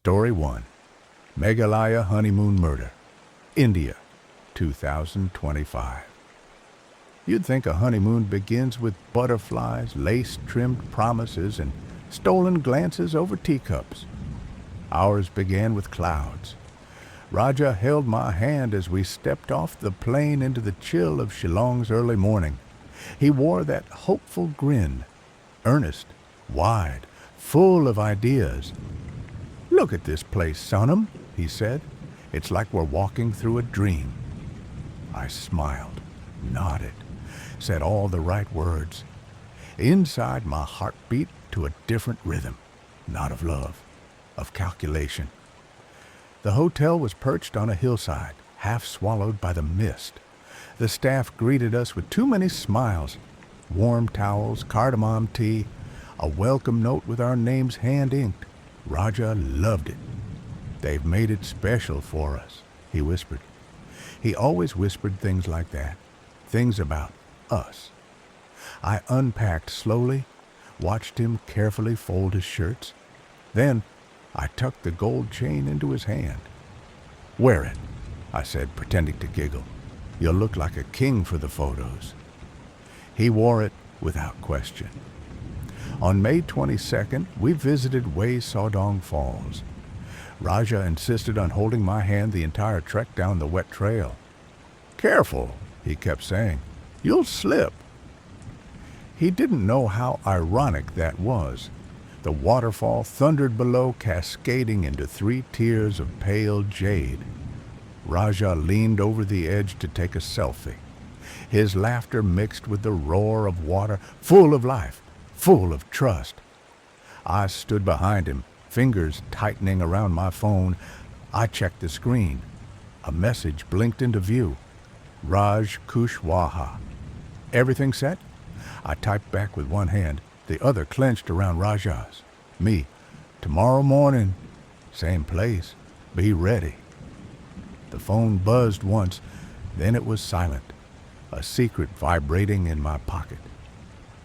Story 1. Meghalaya Honeymoon Murder. India, 2025. You'd think a honeymoon begins with butterflies, lace-trimmed promises, and stolen glances over teacups. Ours began with clouds. Raja held my hand as we stepped off the plane into the chill of Shillong's early morning. He wore that hopeful grin, earnest, wide, full of ideas. "Look at this place, Sonam," he said. "It's like we're walking through a dream." I smiled, nodded, said all the right words. Inside, my heart beat to a different rhythm, not of love, of calculation. The hotel was perched on a hillside, half swallowed by the mist. The staff greeted us with too many smiles, warm towels, cardamom tea, a welcome note with our names hand-inked. Raja loved it. "They've made it special for us," he whispered. He always whispered things like that, things about us. I unpacked slowly, watched him carefully fold his shirts. Then I tucked the gold chain into his hand. "Wear it," I said, pretending to giggle. "You'll look like a king for the photos." He wore it without question. On May 22nd, we visited Wei Sawdong Falls. Raja insisted on holding my hand the entire trek down the wet trail. "Careful," he kept saying. "You'll slip." He didn't know how ironic that was. The waterfall thundered below, cascading into 3 tiers of pale jade. Raja leaned over the edge to take a selfie. His laughter mixed with the roar of water, full of life, full of trust. I stood behind him, fingers tightening around my phone. I checked the screen. A message blinked into view. "Raj Kushwaha." "Everything set?" I typed back with one hand, the other clenched around Raja's. Me, "Tomorrow morning, same place, be ready." The phone buzzed once, then it was silent, a secret vibrating in my pocket.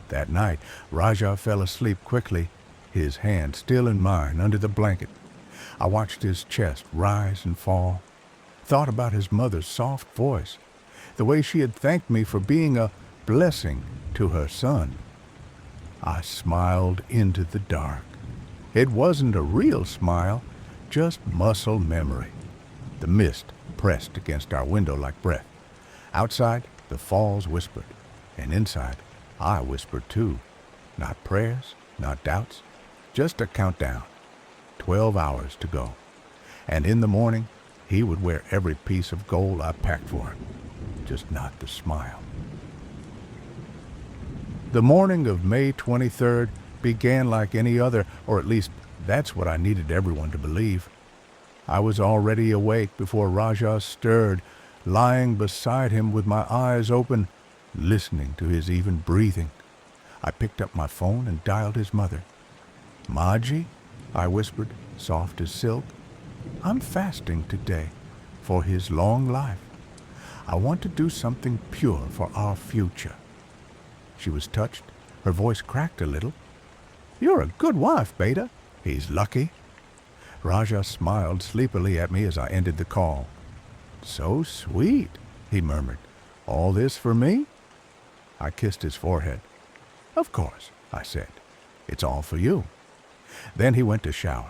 That night, Raja fell asleep quickly, his hand still in mine under the blanket. I watched his chest rise and fall, thought about his mother's soft voice, the way she had thanked me for being a blessing to her son. I smiled into the dark. It wasn't a real smile, just muscle memory. The mist pressed against our window like breath. Outside, the falls whispered, and inside, I whispered too. Not prayers, not doubts, just a countdown. 12 hours to go. And in the morning, he would wear every piece of gold I packed for him, just not the smile. The morning of May 23rd began like any other, or at least that's what I needed everyone to believe. I was already awake before Raja stirred, lying beside him with my eyes open, listening to his even breathing. I picked up my phone and dialed his mother. "Maji," I whispered, soft as silk, "I'm fasting today for his long life. I want to do something pure for our future." She was touched. Her voice cracked a little. "You're a good wife, Beta." "He's lucky." Raja smiled sleepily at me as I ended the call. "So sweet," he murmured. "All this for me?" I kissed his forehead. "Of course," I said. "It's all for you." Then he went to shower,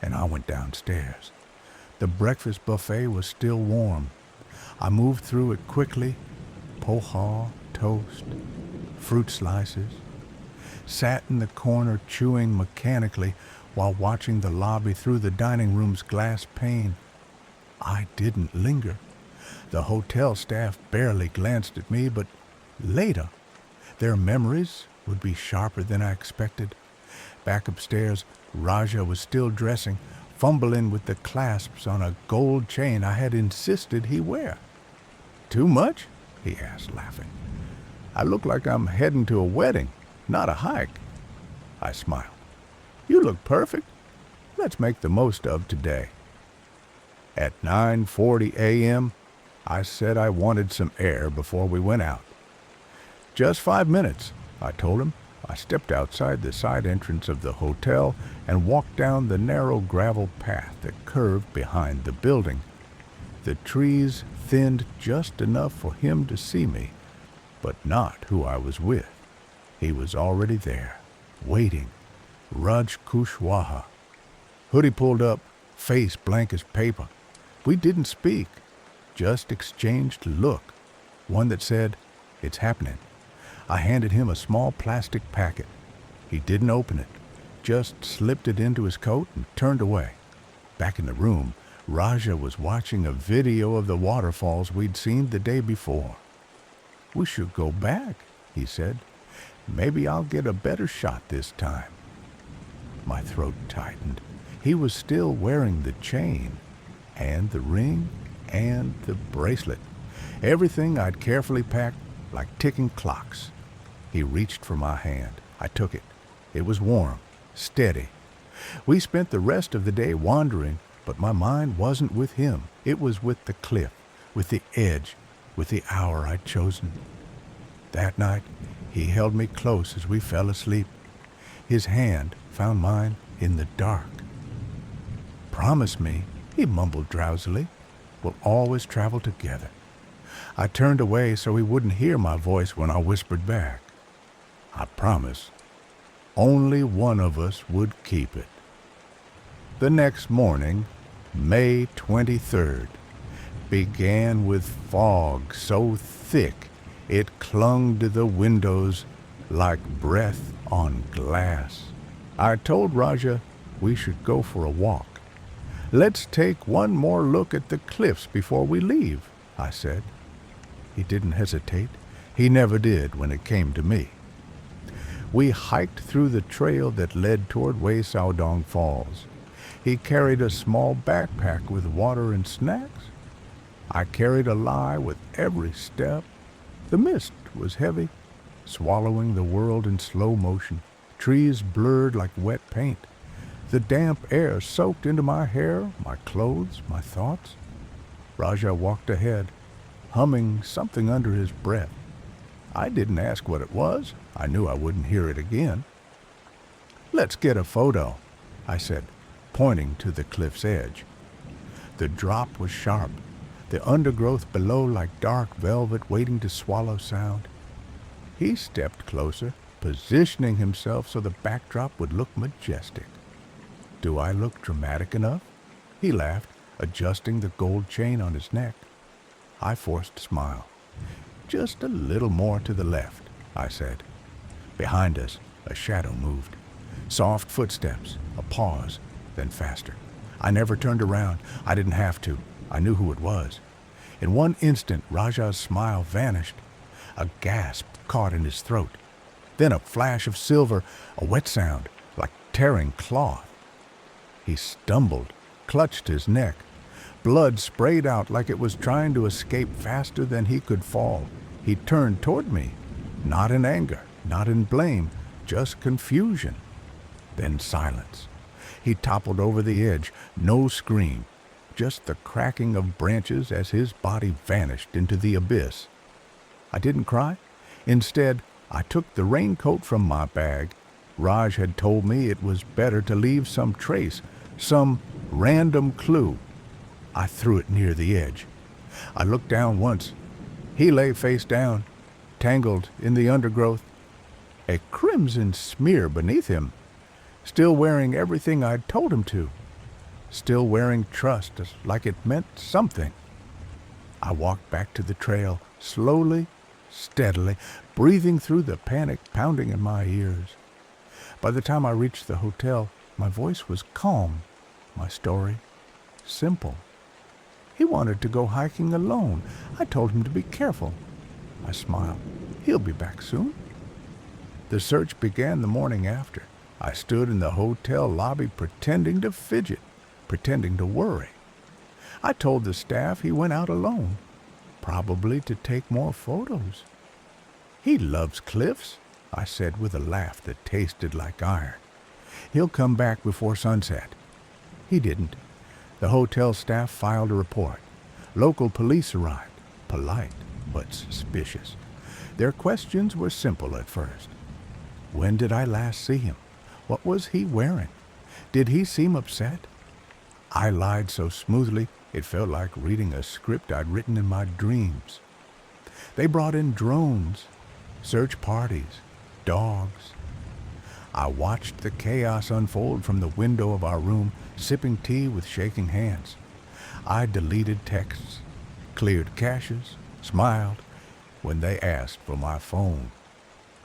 and I went downstairs. The breakfast buffet was still warm. I moved through it quickly. Poha, toast, fruit slices. Sat in the corner chewing mechanically while watching the lobby through the dining room's glass pane. I didn't linger. The hotel staff barely glanced at me, but later, their memories would be sharper than I expected. Back upstairs, Raja was still dressing, fumbling with the clasps on a gold chain I had insisted he wear. "Too much?" he asked, laughing. "I look like I'm heading to a wedding, not a hike." I smiled. "You look perfect. Let's make the most of today." At 9:40 a.m., I said I wanted some air before we went out. "Just 5 minutes," I told him. I stepped outside the side entrance of the hotel and walked down the narrow gravel path that curved behind the building. The trees thinned just enough for him to see me, but not who I was with. He was already there, waiting. Raj Kushwaha. Hoodie pulled up, face blank as paper. We didn't speak, just exchanged look. One that said, "It's happening." I handed him a small plastic packet. He didn't open it, just slipped it into his coat and turned away. Back in the room, Raja was watching a video of the waterfalls we'd seen the day before. "We should go back," he said. "Maybe I'll get a better shot this time." My throat tightened. He was still wearing the chain, and the ring, and the bracelet. Everything I'd carefully packed like ticking clocks. He reached for my hand. I took it. It was warm, steady. We spent the rest of the day wandering, but my mind wasn't with him. It was with the cliff, with the edge, with the hour I'd chosen. That night, he held me close as we fell asleep. His hand found mine in the dark. "Promise me," he mumbled drowsily, "we'll always travel together." I turned away so he wouldn't hear my voice when I whispered back, "I promise." Only one of us would keep it. The next morning, May 23rd, began with fog so thick it clung to the windows like breath on glass. I told Raja we should go for a walk. "Let's take one more look at the cliffs before we leave," I said. He didn't hesitate. He never did when it came to me. We hiked through the trail that led toward Wai Sao Dong Falls. He carried a small backpack with water and snacks. I carried a lie with every step. The mist was heavy, swallowing the world in slow motion. Trees blurred like wet paint. The damp air soaked into my hair, my clothes, my thoughts. Raja walked ahead, humming something under his breath. I didn't ask what it was. I knew I wouldn't hear it again. "Let's get a photo," I said, pointing to the cliff's edge. The drop was sharp, the undergrowth below like dark velvet waiting to swallow sound. He stepped closer, positioning himself so the backdrop would look majestic. "Do I look dramatic enough?" He laughed, adjusting the gold chain on his neck. I forced a smile. "Just a little more to the left," I said. Behind us, a shadow moved. Soft footsteps, a pause, then faster. I never turned around. I didn't have to. I knew who it was. In one instant, Raja's smile vanished. A gasp caught in his throat. Then a flash of silver, a wet sound, like tearing cloth. He stumbled, clutched his neck. Blood sprayed out like it was trying to escape faster than he could fall. He turned toward me, not in anger, not in blame, just confusion. Then silence. He toppled over the edge, no scream, just the cracking of branches as his body vanished into the abyss. I didn't cry. Instead, I took the raincoat from my bag. Raj had told me it was better to leave some trace, some random clue. I threw it near the edge. I looked down once. He lay face down, tangled in the undergrowth, a crimson smear beneath him, still wearing everything I'd told him to, still wearing trust like it meant something. I walked back to the trail, slowly, steadily, breathing through the panic pounding in my ears. By the time I reached the hotel, my voice was calm, my story simple. He wanted to go hiking alone. I told him to be careful. I smiled. He'll be back soon. The search began the morning after. I stood in the hotel lobby pretending to fidget, pretending to worry. I told the staff he went out alone, probably to take more photos. "He loves cliffs," I said with a laugh that tasted like iron. "He'll come back before sunset." He didn't. The hotel staff filed a report. Local police arrived, polite but suspicious. Their questions were simple at first. When did I last see him? What was he wearing? Did he seem upset? I lied so smoothly it felt like reading a script I'd written in my dreams. They brought in drones, search parties, dogs. I watched the chaos unfold from the window of our room, sipping tea with shaking hands. I deleted texts, cleared caches, smiled when they asked for my phone.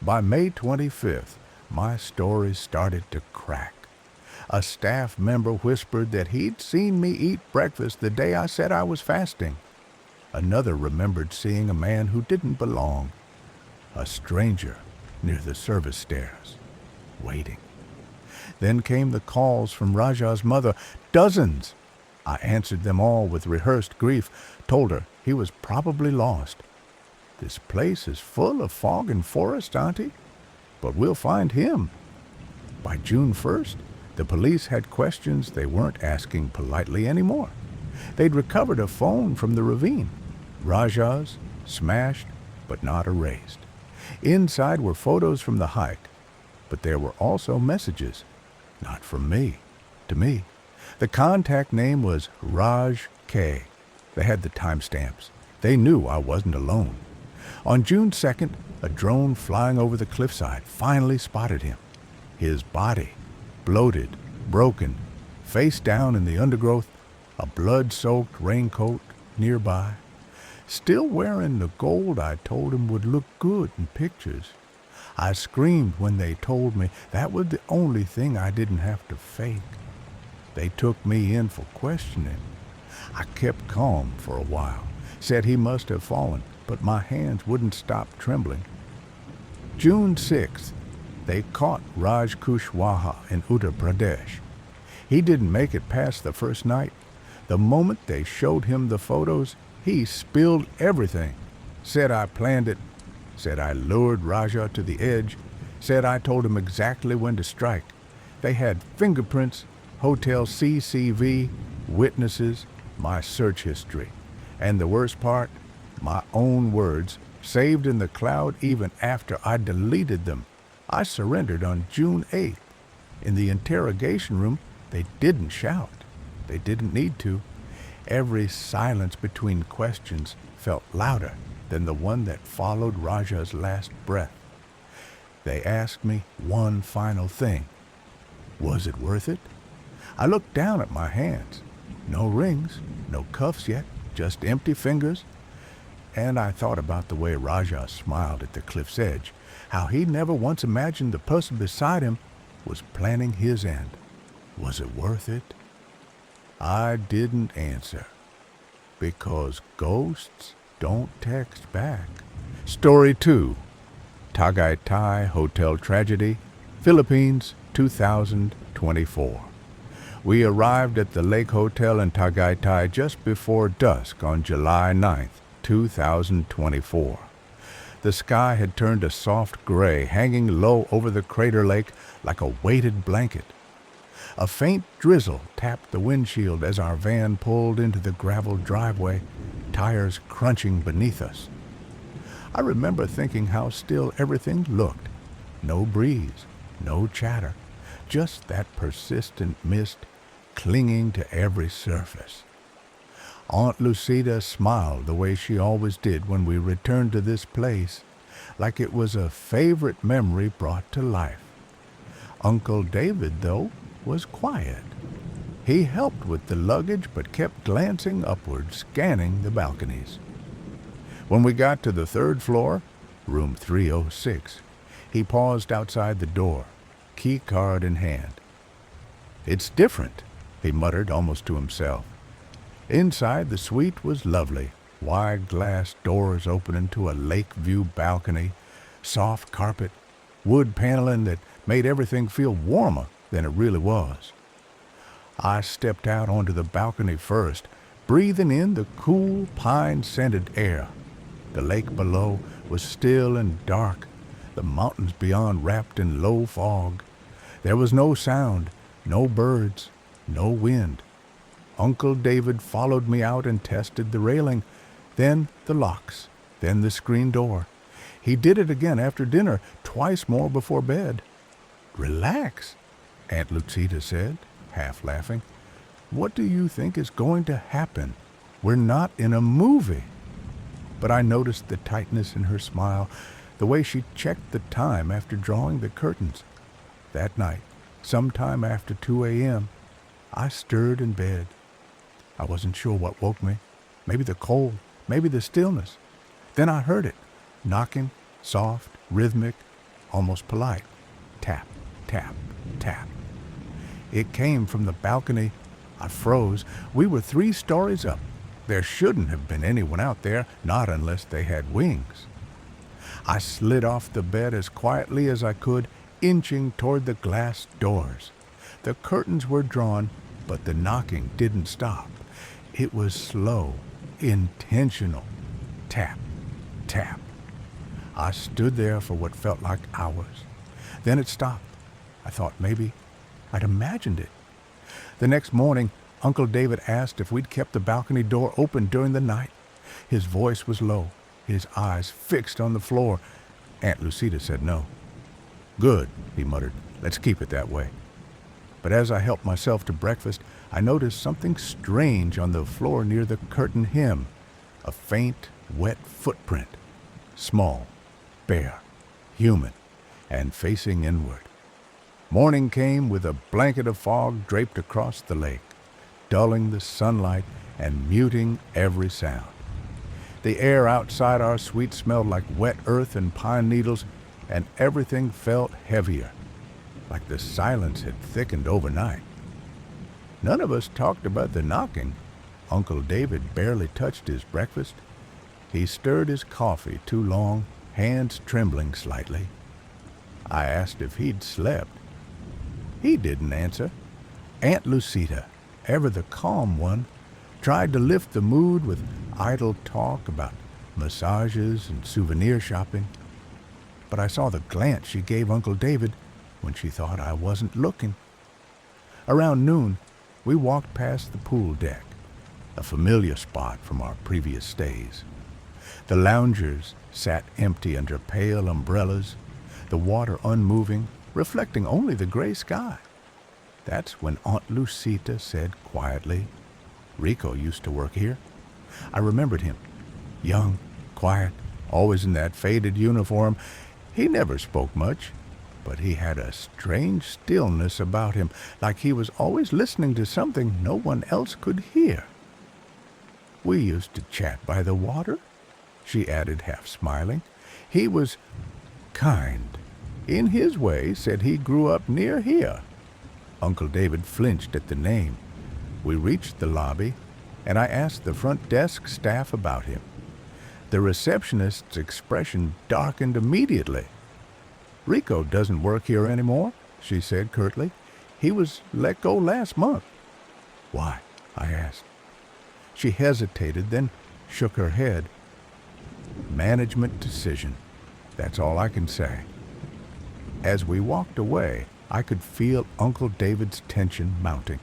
By May 25th, my story started to crack. A staff member whispered that he'd seen me eat breakfast the day I said I was fasting. Another remembered seeing a man who didn't belong, a stranger near the service stairs, waiting. Then came the calls from Raja's mother, dozens. I answered them all with rehearsed grief, told her he was probably lost. This place is full of fog and forest, Auntie, but we'll find him. By June 1st, the police had questions they weren't asking politely anymore. They'd recovered a phone from the ravine. Raja's, smashed, but not erased. Inside were photos from the hike, but there were also messages, not from me, to me. The contact name was Raj K. They had the timestamps. They knew I wasn't alone. On June 2nd, a drone flying over the cliffside finally spotted him. His body, bloated, broken, face down in the undergrowth, a blood-soaked raincoat nearby. Still wearing the gold I told him would look good in pictures. I screamed when they told me that was the only thing I didn't have to fake. They took me in for questioning. I kept calm for a while, said he must have fallen, but my hands wouldn't stop trembling. June 6th, they caught Raj Kushwaha in Uttar Pradesh. He didn't make it past the first night. The moment they showed him the photos, he spilled everything. Said I planned it, said I lured Raja to the edge, said I told him exactly when to strike. They had fingerprints, hotel CCV, witnesses, my search history. And the worst part, my own words, saved in the cloud even after I deleted them. I surrendered on June 8th. In the interrogation room, they didn't shout. They didn't need to. Every silence between questions felt louder than the one that followed Raja's last breath. They asked me one final thing. Was it worth it? I looked down at my hands. No rings, no cuffs yet, just empty fingers. And I thought about the way Raja smiled at the cliff's edge, how he never once imagined the person beside him was planning his end. Was it worth it? I didn't answer, because ghosts don't text back. Story 2, Tagaytay Hotel Tragedy, Philippines, 2024. We arrived at the Lake Hotel in Tagaytay just before dusk on July 9th, 2024. The sky had turned a soft gray, hanging low over the crater lake like a weighted blanket. A faint drizzle tapped the windshield as our van pulled into the gravel driveway, tires crunching beneath us. I remember thinking how still everything looked. No breeze, no chatter, just that persistent mist clinging to every surface. Aunt Lucida smiled the way she always did when we returned to this place, like it was a favorite memory brought to life. Uncle David, though, was quiet. He helped with the luggage but kept glancing upward, scanning the balconies. When we got to the 3rd floor, room 306, he paused outside the door, key card in hand. "It's different," he muttered almost to himself. Inside, the suite was lovely, wide glass doors opening to a lake view balcony, soft carpet, wood paneling that made everything feel warmer than it really was. I stepped out onto the balcony first, breathing in the cool, pine-scented air. The lake below was still and dark, the mountains beyond wrapped in low fog. There was no sound, no birds, no wind. Uncle David followed me out and tested the railing, then the locks, then the screen door. He did it again after dinner, twice more before bed. Relax, Aunt Lucita said, half laughing. What do you think is going to happen? We're not in a movie. But I noticed the tightness in her smile, the way she checked the time after drawing the curtains. That night, sometime after 2 a.m., I stirred in bed. I wasn't sure what woke me. Maybe the cold, maybe the stillness. Then I heard it, knocking, soft, rhythmic, almost polite. Tap, tap, tap. It came from the balcony. I froze. We were 3 stories up. There shouldn't have been anyone out there, not unless they had wings. I slid off the bed as quietly as I could, inching toward the glass doors. The curtains were drawn, but the knocking didn't stop. It was slow, intentional. Tap, tap. I stood there for what felt like hours. Then it stopped. I thought maybe I'd imagined it. The next morning, Uncle David asked if we'd kept the balcony door open during the night. His voice was low, his eyes fixed on the floor. Aunt Lucita said no. Good, he muttered. Let's keep it that way. But as I helped myself to breakfast, I noticed something strange on the floor near the curtain hem. A faint, wet footprint. Small, bare, human, and facing inward. Morning came with a blanket of fog draped across the lake, dulling the sunlight and muting every sound. The air outside our suite smelled like wet earth and pine needles, and everything felt heavier, like the silence had thickened overnight. None of us talked about the knocking. Uncle David barely touched his breakfast. He stirred his coffee too long, hands trembling slightly. I asked if he'd slept. He didn't answer. Aunt Lucita, ever the calm one, tried to lift the mood with idle talk about massages and souvenir shopping. But I saw the glance she gave Uncle David when she thought I wasn't looking. Around noon, we walked past the pool deck, a familiar spot from our previous stays. The loungers sat empty under pale umbrellas, the water unmoving, reflecting only the gray sky. That's when Aunt Lucita said quietly, Rico used to work here. I remembered him. Young, quiet, always in that faded uniform. He never spoke much, but he had a strange stillness about him, like he was always listening to something no one else could hear. We used to chat by the water, she added, half smiling. He was kind. In his way, said he grew up near here. Uncle David flinched at the name. We reached the lobby, and I asked the front desk staff about him. The receptionist's expression darkened immediately. Rico doesn't work here anymore, she said curtly. He was let go last month. Why? I asked. She hesitated, then shook her head. Management decision. That's all I can say. As we walked away, I could feel Uncle David's tension mounting.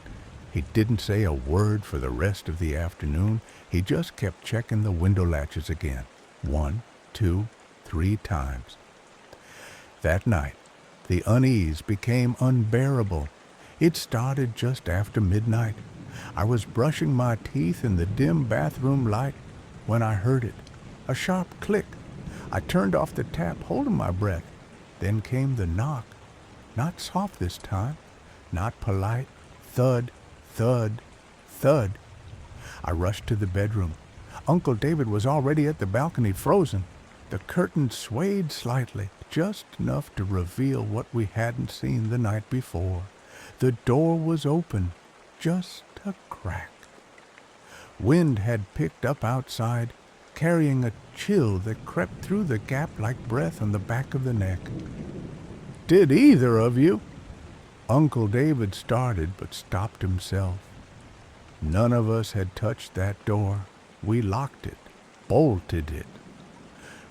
He didn't say a word for the rest of the afternoon. He just kept checking the window latches again. 1, 2, 3 times. That night, the unease became unbearable. It started just after midnight. I was brushing my teeth in the dim bathroom light when I heard it. A sharp click. I turned off the tap, holding my breath. Then came the knock. Not soft this time. Not polite. Thud, thud, thud. I rushed to the bedroom. Uncle David was already at the balcony, frozen. The curtain swayed slightly, just enough to reveal what we hadn't seen the night before. The door was open, just a crack. Wind had picked up outside, carrying a chill that crept through the gap like breath on the back of the neck. Did either of you? Uncle David started, but stopped himself. None of us had touched that door. We locked it, bolted it,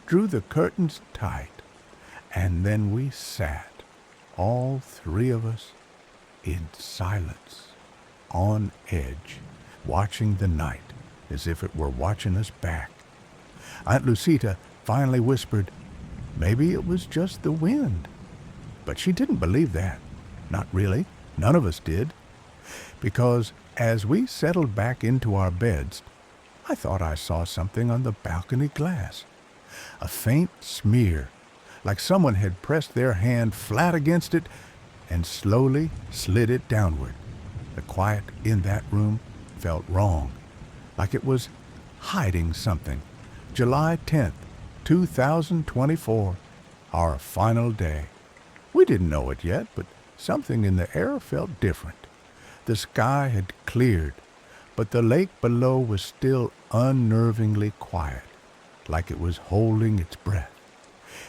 drew the curtains tight, and then we sat, all 3 of us, in silence, on edge, watching the night as if it were watching us back. Aunt Lucita finally whispered, Maybe it was just the wind. But she didn't believe that. Not really. None of us did. Because as we settled back into our beds, I thought I saw something on the balcony glass. A faint smear, like someone had pressed their hand flat against it and slowly slid it downward. The quiet in that room felt wrong, like it was hiding something. July 10th, 2024, our final day. We didn't know it yet, but something in the air felt different. The sky had cleared, but the lake below was still unnervingly quiet, like it was holding its breath.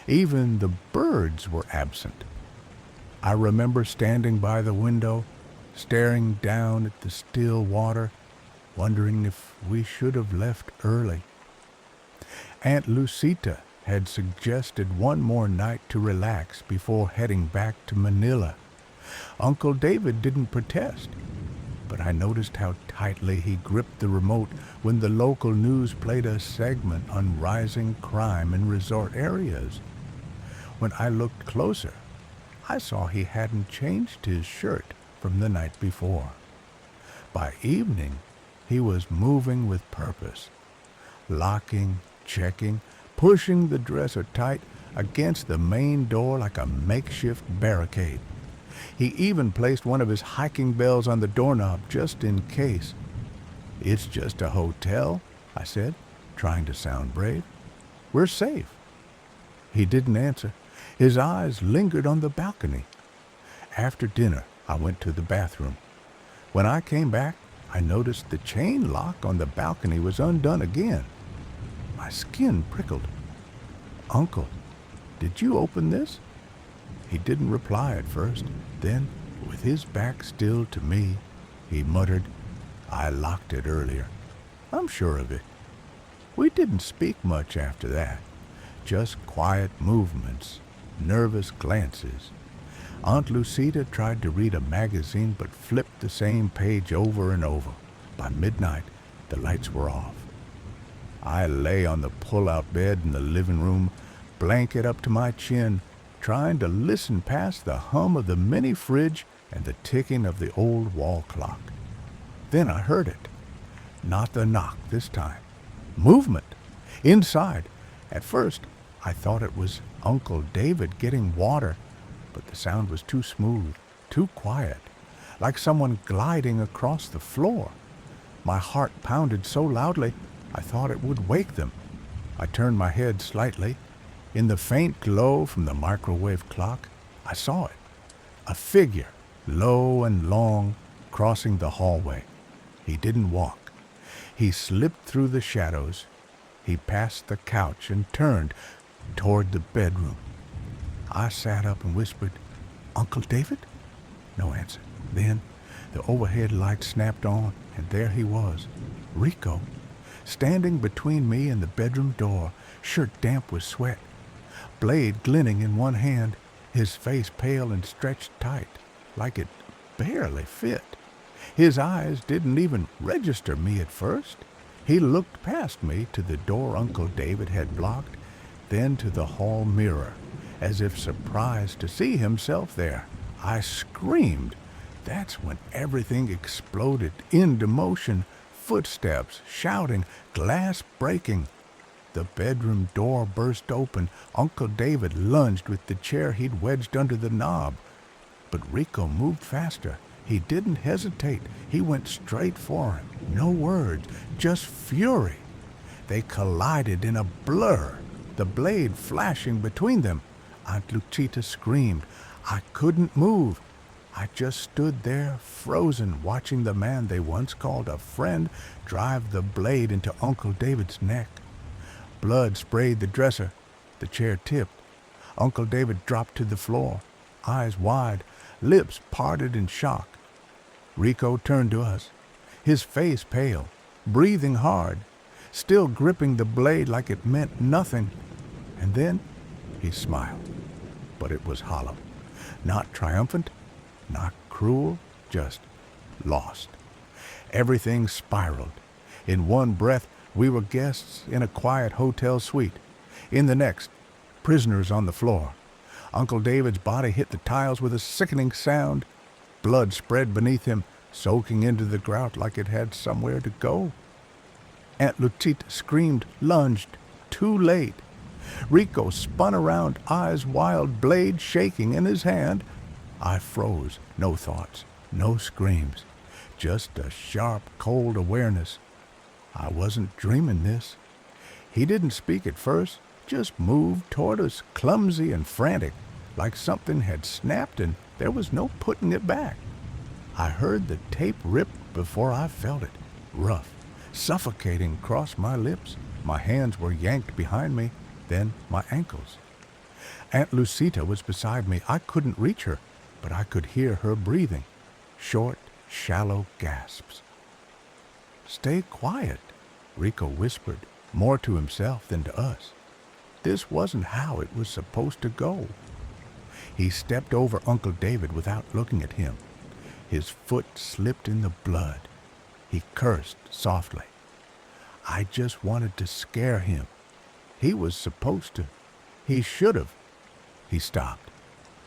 Even the birds were absent. I remember standing by the window, staring down at the still water, wondering if we should have left early. Aunt Lucita had suggested one more night to relax before heading back to Manila. Uncle David didn't protest, but I noticed how tightly he gripped the remote when the local news played a segment on rising crime in resort areas. When I looked closer, I saw he hadn't changed his shirt from the night before. By evening, he was moving with purpose, locking, checking, pushing the dresser tight against the main door like a makeshift barricade. He even placed one of his hiking bells on the doorknob just in case. "It's just a hotel," I said, trying to sound brave. "We're safe." He didn't answer. His eyes lingered on the balcony. After dinner, I went to the bathroom. When I came back, I noticed the chain lock on the balcony was undone again. My skin prickled. "Uncle, did you open this?" He didn't reply at first. Then, with his back still to me, he muttered, "I locked it earlier. I'm sure of it." We didn't speak much after that. Just quiet movements, nervous glances. Aunt Lucita tried to read a magazine but flipped the same page over and over. By midnight, the lights were off. I lay on the pull-out bed in the living room, blanket up to my chin, trying to listen past the hum of the mini fridge and the ticking of the old wall clock. Then I heard it. Not the knock this time. Movement. Inside. At first, I thought it was Uncle David getting water, but the sound was too smooth, too quiet, like someone gliding across the floor. My heart pounded so loudly, I thought it would wake them. I turned my head slightly. In the faint glow from the microwave clock, I saw it. A figure, low and long, crossing the hallway. He didn't walk. He slipped through the shadows. He passed the couch and turned toward the bedroom. I sat up and whispered, "Uncle David?" No answer. Then the overhead light snapped on, and there he was, Rico, standing between me and the bedroom door, shirt damp with sweat, blade glinting in one hand, his face pale and stretched tight, like it barely fit. His eyes didn't even register me at first. He looked past me to the door Uncle David had blocked, then to the hall mirror, as if surprised to see himself there. I screamed. That's when everything exploded into motion, footsteps, shouting, glass breaking. The bedroom door burst open. Uncle David lunged with the chair he'd wedged under the knob. But Rico moved faster. He didn't hesitate. He went straight for him. No words, just fury. They collided in a blur, the blade flashing between them. Aunt Lucita screamed. I couldn't move. I just stood there, frozen, watching the man they once called a friend drive the blade into Uncle David's neck. Blood sprayed the dresser. The chair tipped. Uncle David dropped to the floor, eyes wide, lips parted in shock. Rico turned to us, his face pale, breathing hard, still gripping the blade like it meant nothing. And then he smiled, but it was hollow, not triumphant, not cruel, just lost. Everything spiraled. In one breath, we were guests in a quiet hotel suite. In the next, prisoners on the floor. Uncle David's body hit the tiles with a sickening sound. Blood spread beneath him, soaking into the grout like it had somewhere to go. Aunt Lucita screamed, lunged. Too late. Rico spun around, eyes wild, blade shaking in his hand. I froze. No thoughts, no screams. Just a sharp, cold awareness. I wasn't dreaming this. He didn't speak at first, just moved toward us, clumsy and frantic, like something had snapped and there was no putting it back. I heard the tape rip before I felt it, rough, suffocating across my lips. My hands were yanked behind me, then my ankles. Aunt Lucita was beside me. I couldn't reach her, but I could hear her breathing, short, shallow gasps. "Stay quiet," Rico whispered, more to himself than to us. This wasn't how it was supposed to go. He stepped over Uncle David without looking at him. His foot slipped in the blood. He cursed softly. I just wanted to scare him. He was supposed to. He should have. He stopped,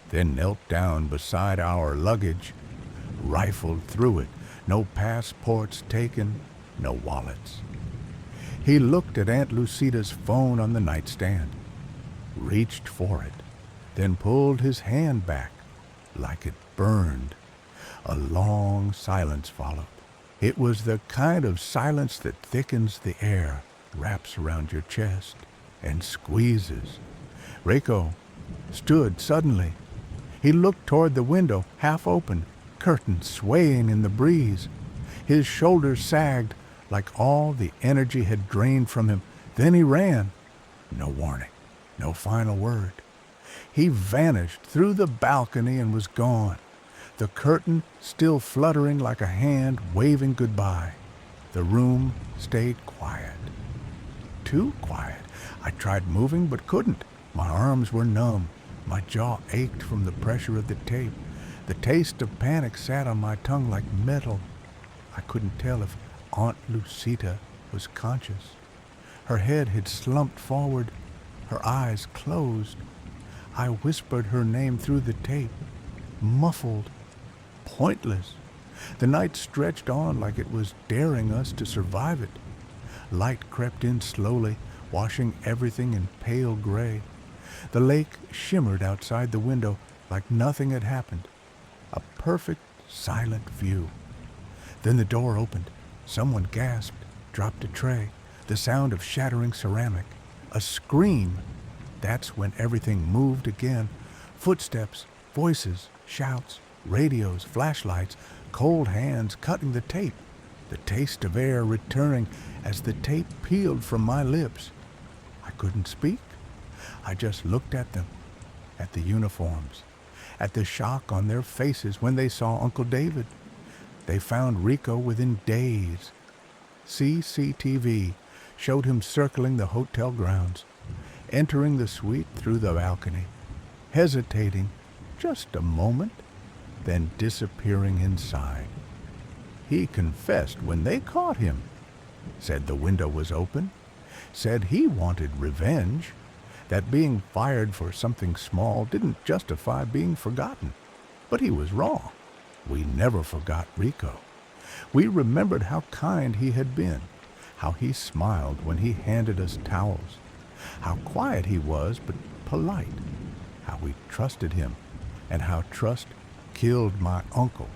then knelt down beside our luggage, rifled through it. No passports taken, no wallets. He looked at Aunt Lucita's phone on the nightstand, reached for it, then pulled his hand back like it burned. A long silence followed. It was the kind of silence that thickens the air, wraps around your chest, and squeezes. Rico stood suddenly. He looked toward the window, half open, curtain swaying in the breeze. His shoulders sagged like all the energy had drained from him. Then he ran. No warning, no final word. He vanished through the balcony and was gone. The curtain still fluttering like a hand waving goodbye. The room stayed quiet. Too quiet. I tried moving but couldn't. My arms were numb. My jaw ached from the pressure of the tape. The taste of panic sat on my tongue like metal. I couldn't tell if Aunt Lucita was conscious. Her head had slumped forward, her eyes closed. I whispered her name through the tape, muffled, pointless. The night stretched on like it was daring us to survive it. Light crept in slowly, washing everything in pale gray. The lake shimmered outside the window like nothing had happened. A perfect, silent view. Then the door opened. Someone gasped, dropped a tray. The sound of shattering ceramic. A scream. That's when everything moved again. Footsteps, voices, shouts, radios, flashlights, cold hands cutting the tape. The taste of air returning as the tape peeled from my lips. I couldn't speak. I just looked at them, at the uniforms, at the shock on their faces when they saw Uncle David. They found Rico within days. CCTV showed him circling the hotel grounds, entering the suite through the balcony, hesitating just a moment, then disappearing inside. He confessed when they caught him, said the window was open, said he wanted revenge, that being fired for something small didn't justify being forgotten. But he was wrong. We never forgot Rico. We remembered how kind he had been, how he smiled when he handed us towels, how quiet he was but polite, how we trusted him, and how trust killed my uncle.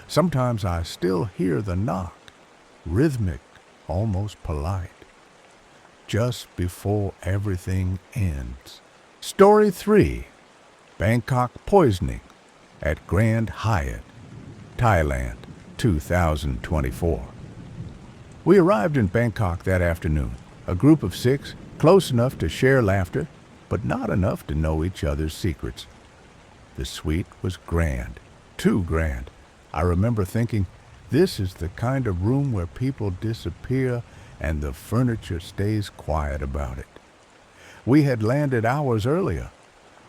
Sometimes I still hear the knock, rhythmic, almost polite, just before everything ends. Story 3. Bangkok Poisoning at Grand Hyatt, Thailand, 2024. We arrived in Bangkok that afternoon, a group of 6, close enough to share laughter, but not enough to know each other's secrets. The suite was grand, too grand. I remember thinking, this is the kind of room where people disappear and the furniture stays quiet about it. We had landed hours earlier.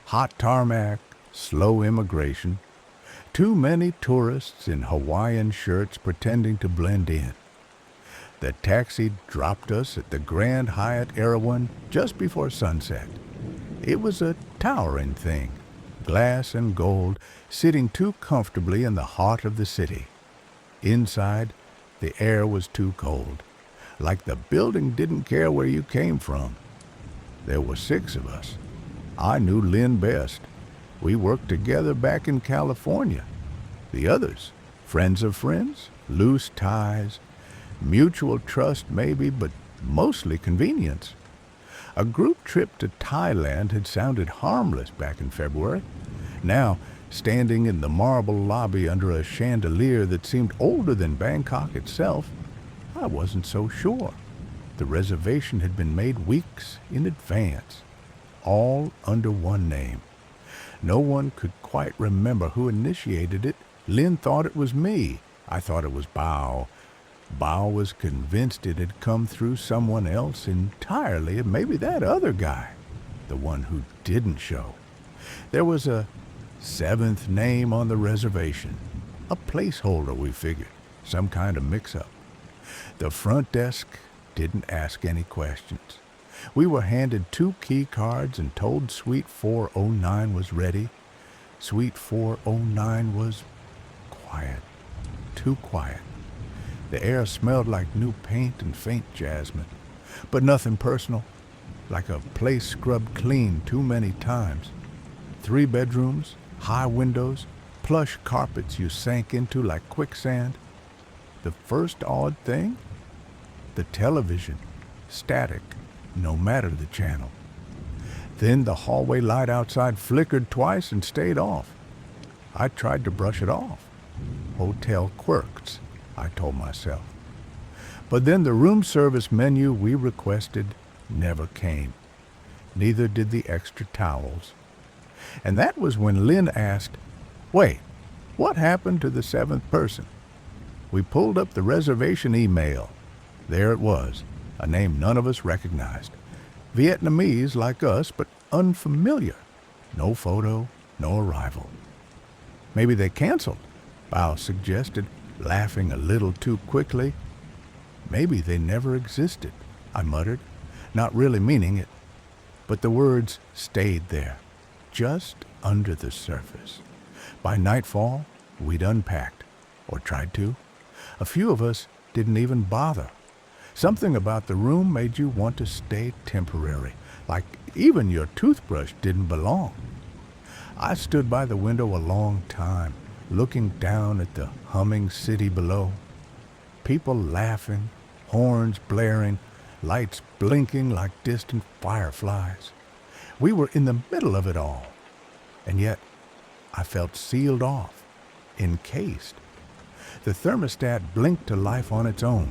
Hot tarmac, slow immigration, too many tourists in Hawaiian shirts pretending to blend in. The taxi dropped us at the Grand Hyatt Erawan just before sunset. It was a towering thing, glass and gold, sitting too comfortably in the heart of the city. Inside, the air was too cold, like the building didn't care where you came from. There were 6 of us. I knew Lynn best. We worked together back in California. The others, friends of friends, loose ties, mutual trust maybe, but mostly convenience. A group trip to Thailand had sounded harmless back in February. Now, standing in the marble lobby under a chandelier that seemed older than Bangkok itself, I wasn't so sure. The reservation had been made weeks in advance, all under one name. No one could quite remember who initiated it. Lynn thought it was me. I thought it was Bao. Bao was convinced it had come through someone else entirely, maybe that other guy, the one who didn't show. There was a 7th name on the reservation, a placeholder, we figured, some kind of mix-up. The front desk didn't ask any questions. We were handed 2 key cards and told Suite 409 was ready. Suite 409 was quiet, too quiet. The air smelled like new paint and faint jasmine, but nothing personal, like a place scrubbed clean too many times. 3 bedrooms, high windows, plush carpets you sank into like quicksand. The first odd thing? The television, static, no matter the channel. Then the hallway light outside flickered twice and stayed off. I tried to brush it off. Hotel quirks, I told myself. But then the room service menu we requested never came. Neither did the extra towels. And that was when Lynn asked, "Wait, what happened to the 7th person?" We pulled up the reservation email. There it was, a name none of us recognized. Vietnamese like us, but unfamiliar. No photo, no arrival. Maybe they canceled, Bao suggested, laughing a little too quickly. Maybe they never existed, I muttered, not really meaning it. But the words stayed there, just under the surface. By nightfall, we'd unpacked, or tried to. A few of us didn't even bother. Something about the room made you want to stay temporary, like even your toothbrush didn't belong. I stood by the window a long time, looking down at the humming city below. People laughing, horns blaring, lights blinking like distant fireflies. We were in the middle of it all, and yet I felt sealed off, encased. The thermostat blinked to life on its own,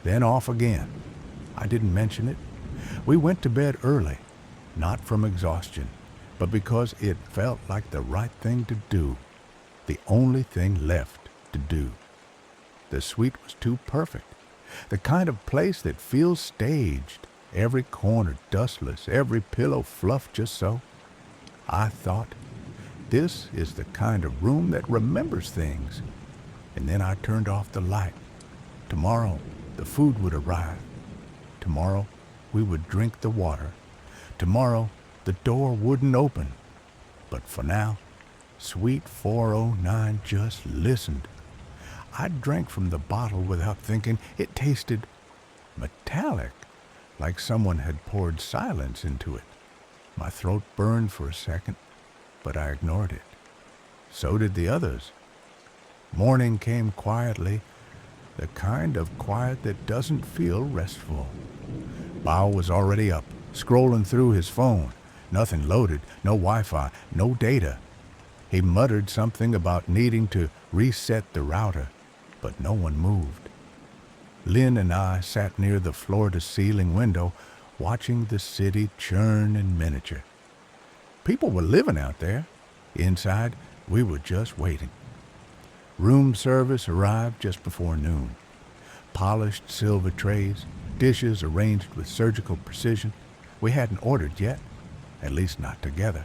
then off again. I didn't mention it. We went to bed early, not from exhaustion, but because it felt like the right thing to do, the only thing left to do. The suite was too perfect, the kind of place that feels staged, every corner dustless, every pillow fluffed just so. I thought, this is the kind of room that remembers things. And then I turned off the light. Tomorrow, the food would arrive. Tomorrow, we would drink the water. Tomorrow, the door wouldn't open. But for now, Suite 409 just listened. I drank from the bottle without thinking. It tasted metallic, like someone had poured silence into it. My throat burned for a second, but I ignored it. So did the others. Morning came quietly, the kind of quiet that doesn't feel restful. Bao was already up, scrolling through his phone. Nothing loaded, no Wi-Fi, no data. He muttered something about needing to reset the router, but no one moved. Lynn and I sat near the floor-to-ceiling window, watching the city churn in miniature. People were living out there. Inside, we were just waiting. Room service arrived just before noon. Polished silver trays, dishes arranged with surgical precision. We hadn't ordered yet, at least not together.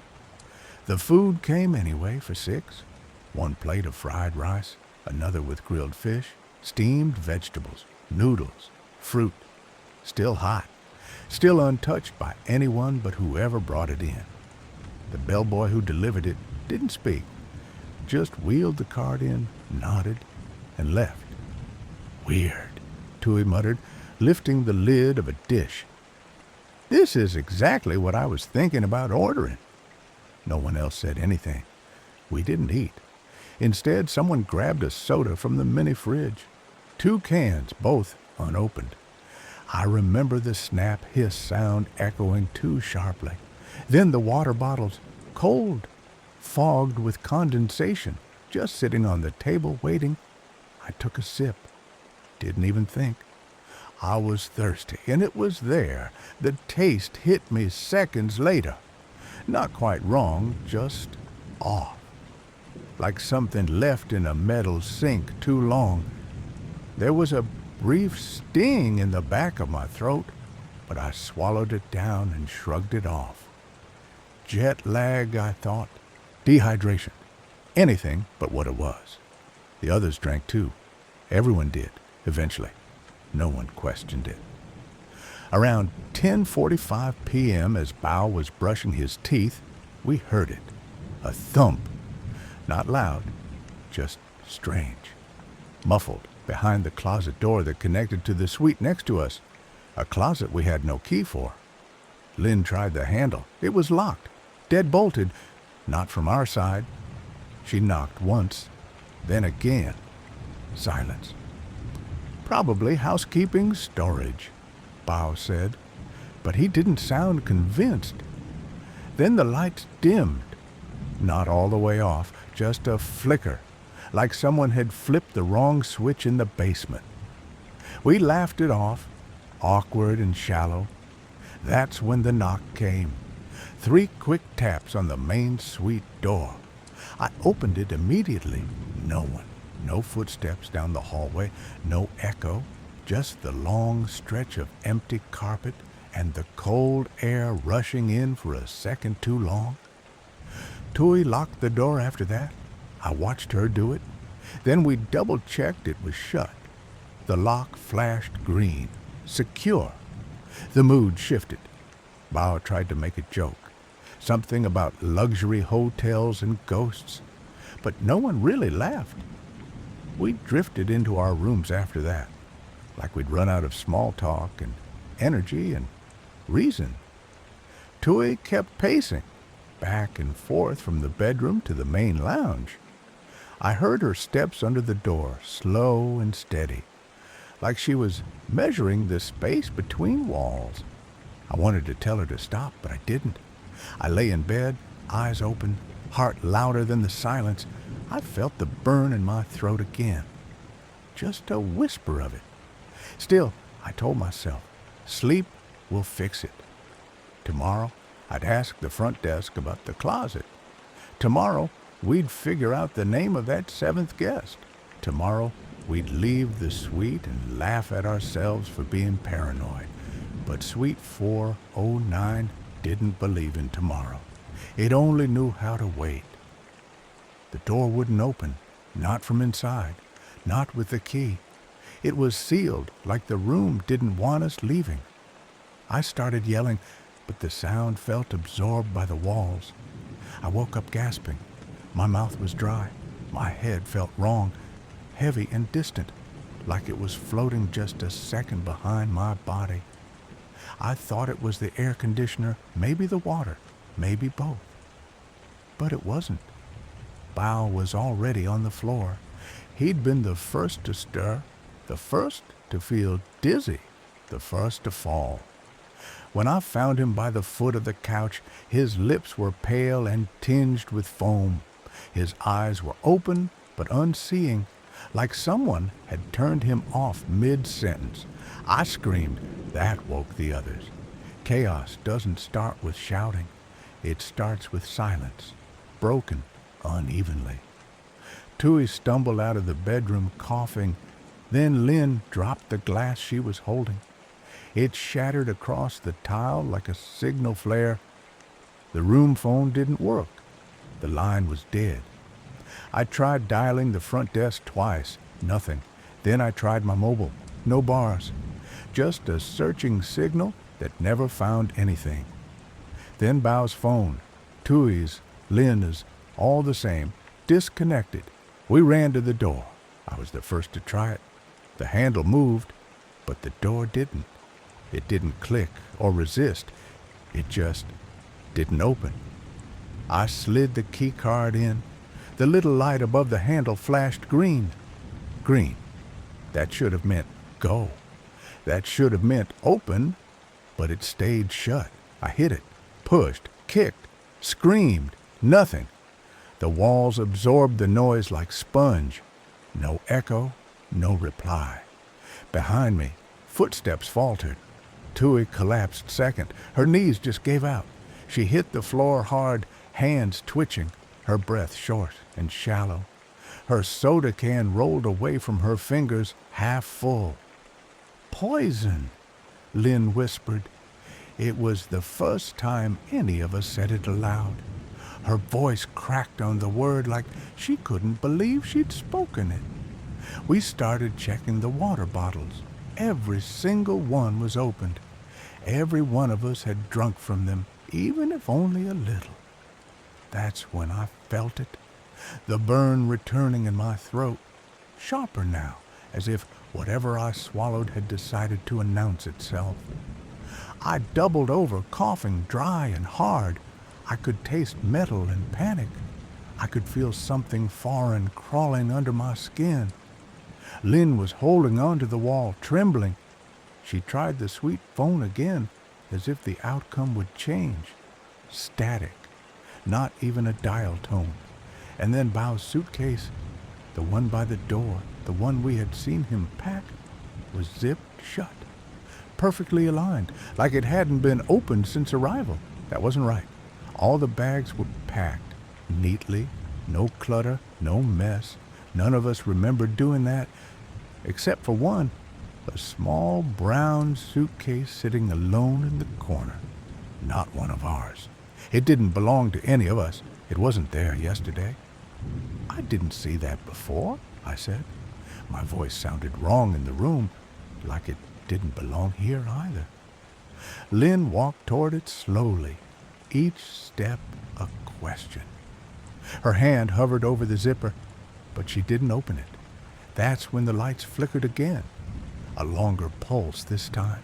The food came anyway for 6. 1 plate of fried rice, another with grilled fish, steamed vegetables, noodles, fruit. Still hot, still untouched by anyone but whoever brought it in. The bellboy who delivered it didn't speak, just wheeled the cart in, nodded, and left. Weird, Tui muttered, lifting the lid of a dish. This is exactly what I was thinking about ordering. No one else said anything. We didn't eat. Instead, someone grabbed a soda from the mini fridge. 2 cans, both unopened. I remember the snap hiss sound echoing too sharply. Then the water bottles, cold, fogged with condensation, just sitting on the table waiting. I took a sip. Didn't even think. I was thirsty, and it was there. The taste hit me seconds later. Not quite wrong, just off. Like something left in a metal sink too long. There was a brief sting in the back of my throat, but I swallowed it down and shrugged it off. Jet lag, I thought. Dehydration. Anything but what it was. The others drank too. Everyone did, eventually. No one questioned it. Around 10:45 p.m., as Bao was brushing his teeth, we heard it. A thump. Not loud, just strange. Muffled behind the closet door that connected to the suite next to us, a closet we had no key for. Lynn tried the handle. It was locked, dead-bolted, not from our side. She knocked once, then again. Silence. Probably housekeeping storage, Bao said, but he didn't sound convinced. Then the lights dimmed. Not all the way off, just a flicker, like someone had flipped the wrong switch in the basement. We laughed it off, awkward and shallow. That's when the knock came. 3 quick taps on the main suite door. I opened it immediately. No one. No footsteps down the hallway, no echo, just the long stretch of empty carpet and the cold air rushing in for a second too long. Tui locked the door after that. I watched her do it. Then we double-checked it was shut. The lock flashed green. Secure. The mood shifted. Bao tried to make a joke. Something about luxury hotels and ghosts. But no one really laughed. We drifted into our rooms after that, like we'd run out of small talk and energy and reason. Tui kept pacing, back and forth from the bedroom to the main lounge. I heard her steps under the door, slow and steady, like she was measuring the space between walls. I wanted to tell her to stop, but I didn't. I lay in bed, eyes open, heart louder than the silence. I felt the burn in my throat again. Just a whisper of it. Still, I told myself, sleep will fix it. Tomorrow, I'd ask the front desk about the closet. Tomorrow, we'd figure out the name of that 7th guest. Tomorrow, we'd leave the suite and laugh at ourselves for being paranoid. But Suite 409 didn't believe in tomorrow. It only knew how to wait. The door wouldn't open, not from inside, not with the key. It was sealed, like the room didn't want us leaving. I started yelling, but the sound felt absorbed by the walls. I woke up gasping. My mouth was dry. My head felt wrong, heavy and distant, like it was floating just a second behind my body. I thought it was the air conditioner, maybe the water, maybe both. But it wasn't. Bao was already on the floor. He'd been the first to stir, the first to feel dizzy, the first to fall. When I found him by the foot of the couch, his lips were pale and tinged with foam. His eyes were open but unseeing, like someone had turned him off mid-sentence. I screamed. That woke the others. Chaos doesn't start with shouting. It starts with silence, broken unevenly. Tui stumbled out of the bedroom coughing. Then Lynn dropped the glass she was holding. It shattered across the tile like a signal flare. The room phone didn't work. The line was dead. I tried dialing the front desk twice. Nothing. Then I tried my mobile. No bars. Just a searching signal that never found anything. Then Bao's phone. Tui's, Lynn is all the same, disconnected. We ran to the door. I was the first to try it. The handle moved, but the door didn't. It didn't click or resist. It just didn't open. I slid the key card in. The little light above the handle flashed green. Green. That should have meant go. That should have meant open, but it stayed shut. I hit it, pushed, kicked, screamed. Nothing. The walls absorbed the noise like sponge. No echo, no reply. Behind me, footsteps faltered. Tui collapsed second. Her knees just gave out. She hit the floor hard, hands twitching, her breath short and shallow. Her soda can rolled away from her fingers, half full. "Poison," Lynn whispered. It was the first time any of us said it aloud. Her voice cracked on the word like she couldn't believe she'd spoken it. We started checking the water bottles. Every single one was opened. Every one of us had drunk from them, even if only a little. That's when I felt it, the burn returning in my throat, sharper now, as if whatever I swallowed had decided to announce itself. I doubled over, coughing dry and hard. I could taste metal and panic. I could feel something foreign crawling under my skin. Lynn was holding onto the wall, trembling. She tried the sweet phone again, as if the outcome would change. Static, not even a dial tone. And then Bao's suitcase, the one by the door, the one we had seen him pack, was zipped shut, perfectly aligned, like it hadn't been opened since arrival. That wasn't right. All the bags were packed, neatly, no clutter, no mess. None of us remembered doing that, except for one, a small brown suitcase sitting alone in the corner. Not one of ours. It didn't belong to any of us. It wasn't there yesterday. "I didn't see that before," I said. My voice sounded wrong in the room, like it didn't belong here either. Lynn walked toward it slowly, each step a question. Her hand hovered over the zipper, but she didn't open it. That's when the lights flickered again, a longer pulse this time.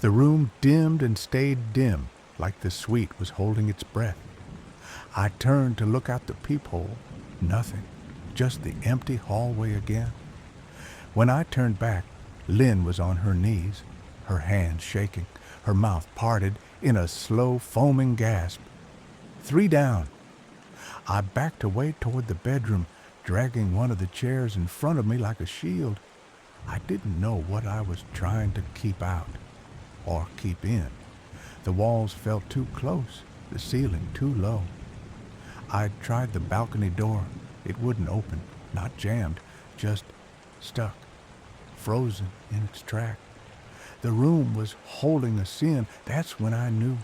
The room dimmed and stayed dim, like the suite was holding its breath. I turned to look out the peephole. Nothing, just the empty hallway again. When I turned back, Lynn was on her knees, her hands shaking, her mouth parted in a slow, foaming gasp. 3 down. I backed away toward the bedroom, dragging one of the chairs in front of me like a shield. I didn't know what I was trying to keep out, or keep in. The walls felt too close, the ceiling too low. I tried the balcony door. It wouldn't open, not jammed, just stuck, frozen in its track. The room was holding us in. That's when I knew.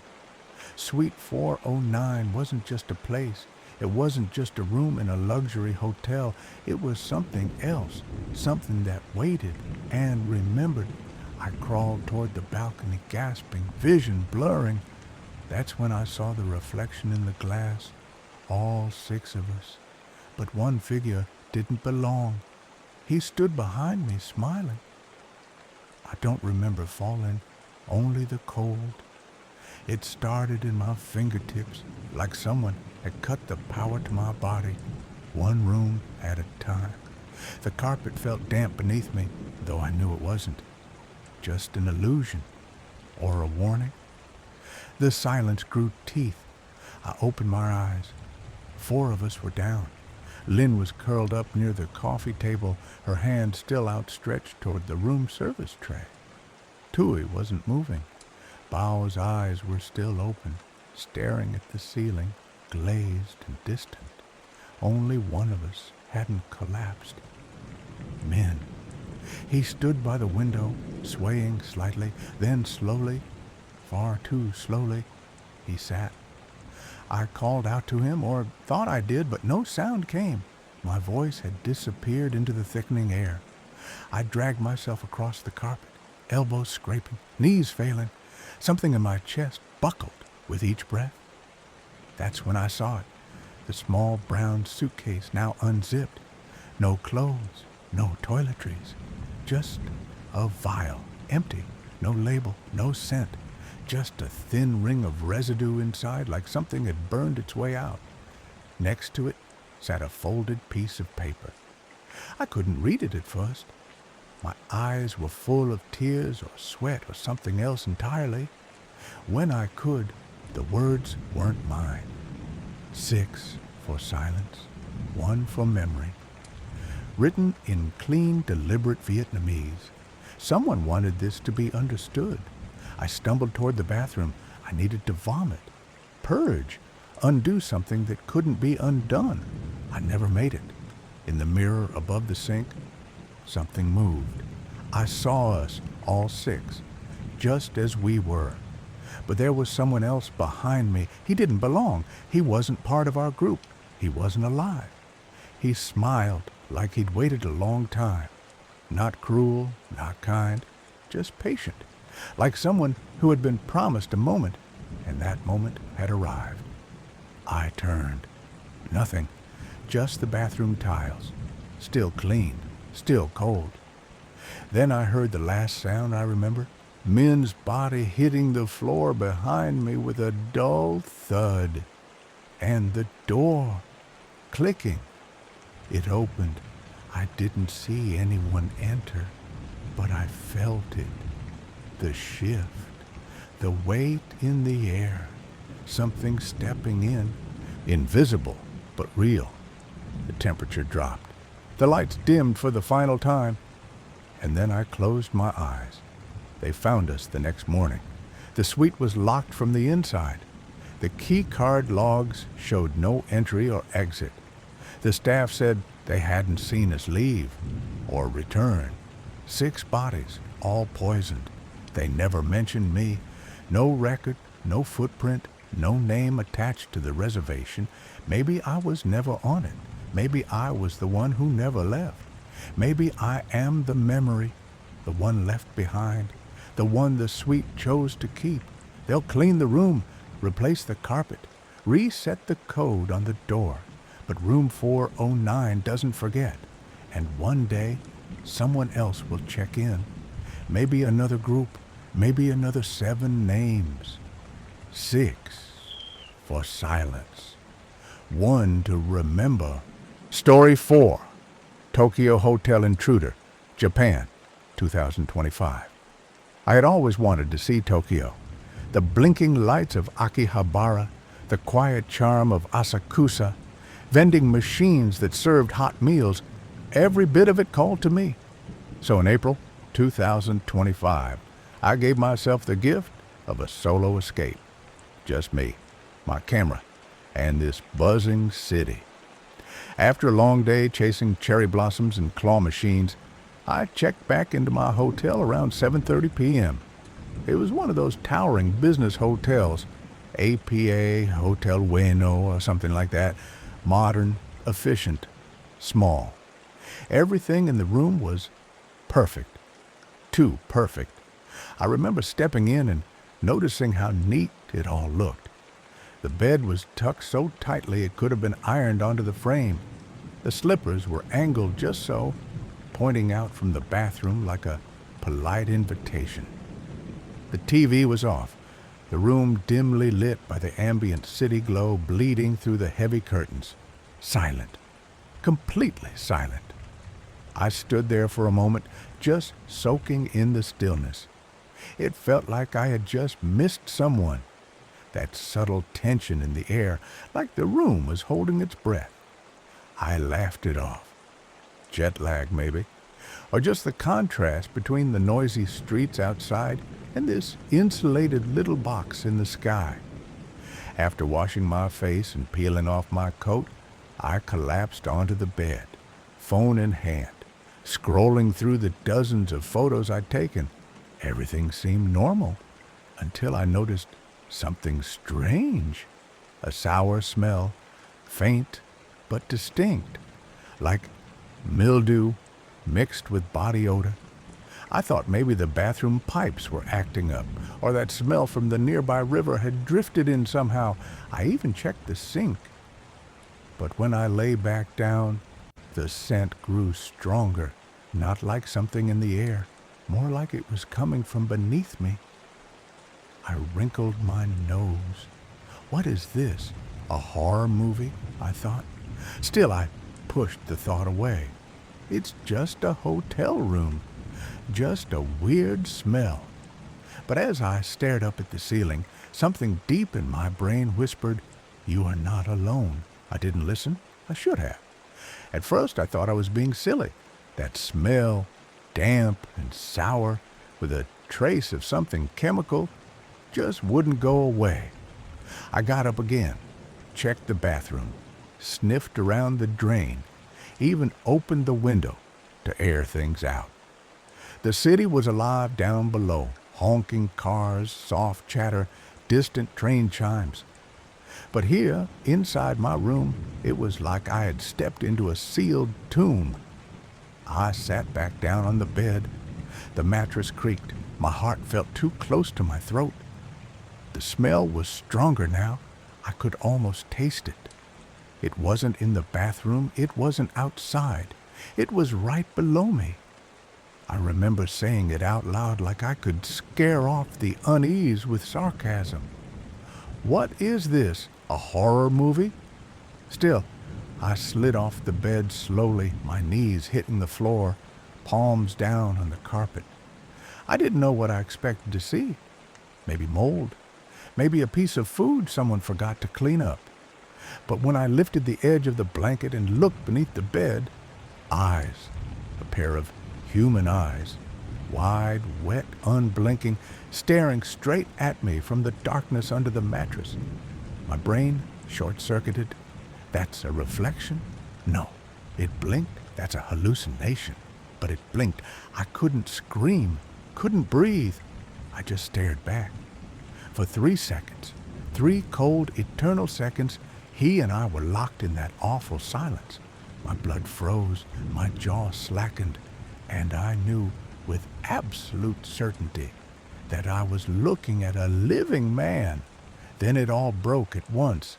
Suite 409 wasn't just a place. It wasn't just a room in a luxury hotel. It was something else, something that waited and remembered. I crawled toward the balcony, gasping, vision blurring. That's when I saw the reflection in the glass, all 6 of us. But one figure didn't belong. He stood behind me, smiling. I don't remember falling, only the cold. It started in my fingertips, like someone had cut the power to my body, one room at a time. The carpet felt damp beneath me, though I knew it wasn't. Just an illusion, or a warning. The silence grew teeth. I opened my eyes. 4 of us were down. Lynn was curled up near the coffee table, her hand still outstretched toward the room service tray. Tui wasn't moving. Bao's eyes were still open, staring at the ceiling, glazed and distant. Only one of us hadn't collapsed. Min. He stood by the window, swaying slightly, then slowly, far too slowly, he sat. I called out to him, or thought I did, but no sound came. My voice had disappeared into the thickening air. I dragged myself across the carpet, elbows scraping, knees failing. Something in my chest buckled with each breath. That's when I saw it. The small brown suitcase now unzipped. No clothes, no toiletries. Just a vial, empty. No label, no scent. Just a thin ring of residue inside, like something had burned its way out. Next to it sat a folded piece of paper. I couldn't read it at first. My eyes were full of tears or sweat or something else entirely. When I could, the words weren't mine. 6 for silence, 1 for memory. Written in clean, deliberate Vietnamese. Someone wanted this to be understood. I stumbled toward the bathroom. I needed to vomit, purge, undo something that couldn't be undone. I never made it. In the mirror above the sink, something moved. I saw us, all 6, just as we were. But there was someone else behind me. He didn't belong. He wasn't part of our group. He wasn't alive. He smiled like he'd waited a long time. Not cruel, not kind, just patient. Like someone who had been promised a moment, and that moment had arrived. I turned. Nothing. Just the bathroom tiles. Still clean. Still cold. Then I heard the last sound I remember. Min's body hitting the floor behind me with a dull thud. And the door clicking. It opened. I didn't see anyone enter, but I felt it. The shift. The weight in the air. Something stepping in. Invisible, but real. The temperature dropped. The lights dimmed for the final time. And then I closed my eyes. They found us the next morning. The suite was locked from the inside. The key card logs showed no entry or exit. The staff said they hadn't seen us leave or return. 6 bodies, all poisoned. They never mentioned me. No record, no footprint, no name attached to the reservation. Maybe I was never on it. Maybe I was the one who never left. Maybe I am the memory, the one left behind, the one the suite chose to keep. They'll clean the room, replace the carpet, reset the code on the door. But room 409 doesn't forget. And one day, someone else will check in. Maybe another group, maybe another 7 names. 6 for silence. 1 to remember. Story 4. Tokyo Hotel Intruder, Japan, 2025. I had always wanted to see Tokyo. The blinking lights of Akihabara, the quiet charm of Asakusa, vending machines that served hot meals, every bit of it called to me. So in April 2025, I gave myself the gift of a solo escape. Just me, my camera, and this buzzing city. After a long day chasing cherry blossoms and claw machines, I checked back into my hotel around 7:30 p.m. It was one of those towering business hotels, APA, Hotel Bueno, or something like that. Modern, efficient, small. Everything in the room was perfect. Too perfect. I remember stepping in and noticing how neat it all looked. The bed was tucked so tightly it could have been ironed onto the frame. The slippers were angled just so, pointing out from the bathroom like a polite invitation. The TV was off, the room dimly lit by the ambient city glow bleeding through the heavy curtains. Silent. Completely silent. I stood there for a moment, just soaking in the stillness. It felt like I had just missed someone. That subtle tension in the air, like the room was holding its breath. I laughed it off. Jet lag, maybe. Or just the contrast between the noisy streets outside and this insulated little box in the sky. After washing my face and peeling off my coat, I collapsed onto the bed, phone in hand, scrolling through the dozens of photos I'd taken. Everything seemed normal until I noticed something strange. A sour smell, faint but distinct, like mildew mixed with body odor. I thought maybe the bathroom pipes were acting up, or that smell from the nearby river had drifted in somehow. I even checked the sink. But when I lay back down, the scent grew stronger, not like something in the air, more like it was coming from beneath me. I wrinkled my nose. What is this? A horror movie? I thought. Still, I pushed the thought away. It's just a hotel room. Just a weird smell. But as I stared up at the ceiling, something deep in my brain whispered, "You are not alone." I didn't listen. I should have. At first I thought I was being silly. That smell, damp and sour, with a trace of something chemical, just wouldn't go away. I got up again, checked the bathroom, sniffed around the drain, even opened the window to air things out. The city was alive down below, honking cars, soft chatter, distant train chimes. But here, inside my room, it was like I had stepped into a sealed tomb. I sat back down on the bed. The mattress creaked. My heart felt too close to my throat. The smell was stronger now. I could almost taste it. It wasn't in the bathroom. It wasn't outside. It was right below me. I remember saying it out loud like I could scare off the unease with sarcasm. What is this? A horror movie? Still, I slid off the bed slowly, my knees hitting the floor, palms down on the carpet. I didn't know what I expected to see. Maybe mold. Maybe a piece of food someone forgot to clean up. But when I lifted the edge of the blanket and looked beneath the bed, eyes, a pair of human eyes, wide, wet, unblinking, staring straight at me from the darkness under the mattress. My brain short-circuited. That's a reflection? No. It blinked? That's a hallucination. But it blinked. I couldn't scream, couldn't breathe. I just stared back. For 3 seconds, 3 cold, eternal seconds, he and I were locked in that awful silence. My blood froze, my jaw slackened, and I knew with absolute certainty that I was looking at a living man. Then it all broke at once.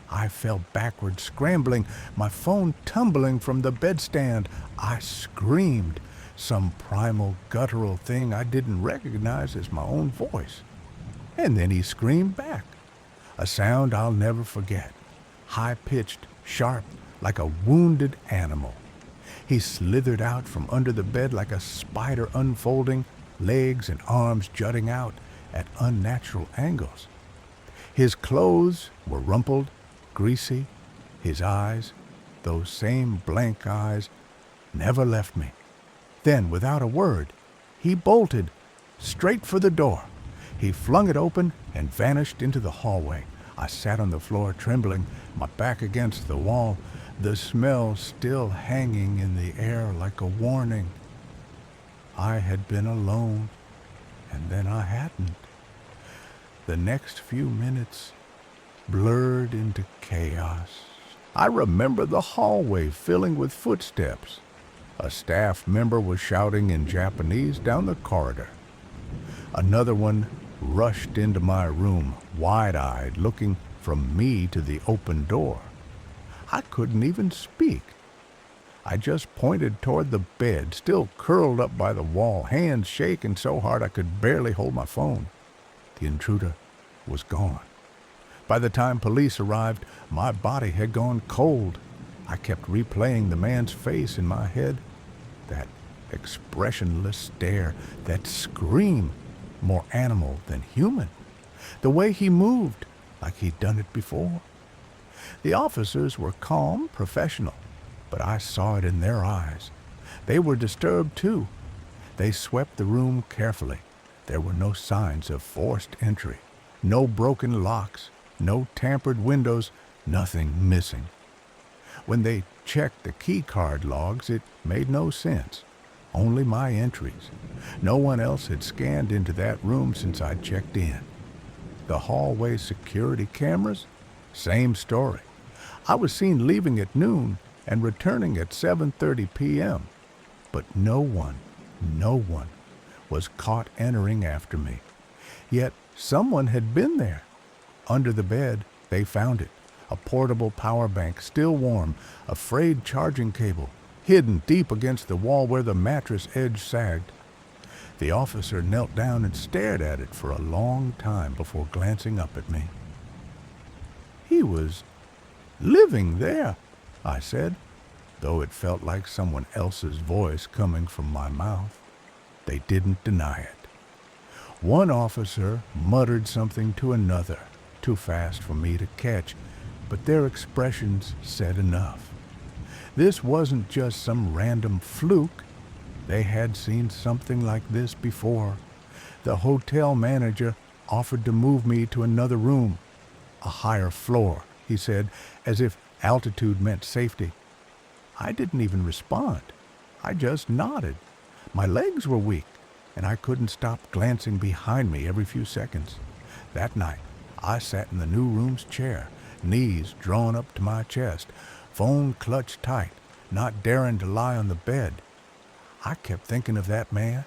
I fell backward, scrambling, my phone tumbling from the bedstand. I screamed, some primal, guttural thing I didn't recognize as my own voice. And then he screamed back, a sound I'll never forget, high-pitched, sharp, like a wounded animal. He slithered out from under the bed like a spider unfolding, legs and arms jutting out at unnatural angles. His clothes were rumpled, greasy. His eyes, those same blank eyes, never left me. Then, without a word, he bolted straight for the door. He flung it open and vanished into the hallway. I sat on the floor trembling, my back against the wall, the smell still hanging in the air like a warning. I had been alone, and then I hadn't. The next few minutes blurred into chaos. I remember the hallway filling with footsteps. A staff member was shouting in Japanese down the corridor. Another one rushed into my room, wide-eyed, looking from me to the open door. I couldn't even speak. I just pointed toward the bed, still curled up by the wall, hands shaking so hard I could barely hold my phone. The intruder was gone. By the time police arrived, my body had gone cold. I kept replaying the man's face in my head. That expressionless stare, that scream, more animal than human. The way he moved, like he'd done it before. The officers were calm, professional, but I saw it in their eyes. They were disturbed too. They swept the room carefully. There were no signs of forced entry, no broken locks, no tampered windows, nothing missing. When they checked the key card logs, it made no sense. Only my entries. No one else had scanned into that room since I'd checked in. The hallway security cameras? Same story. I was seen leaving at noon and returning at 7:30 p.m. But no one was caught entering after me. Yet someone had been there. Under the bed, they found it. A portable power bank, still warm, a frayed charging cable, hidden deep against the wall where the mattress edge sagged. The officer knelt down and stared at it for a long time before glancing up at me. "He was living there," I said, though it felt like someone else's voice coming from my mouth. They didn't deny it. One officer muttered something to another, too fast for me to catch, but their expressions said enough. This wasn't just some random fluke. They had seen something like this before. The hotel manager offered to move me to another room, a higher floor, he said, as if altitude meant safety. I didn't even respond. I just nodded. My legs were weak, and I couldn't stop glancing behind me every few seconds. That night, I sat in the new room's chair, knees drawn up to my chest, phone clutched tight, not daring to lie on the bed. I kept thinking of that man,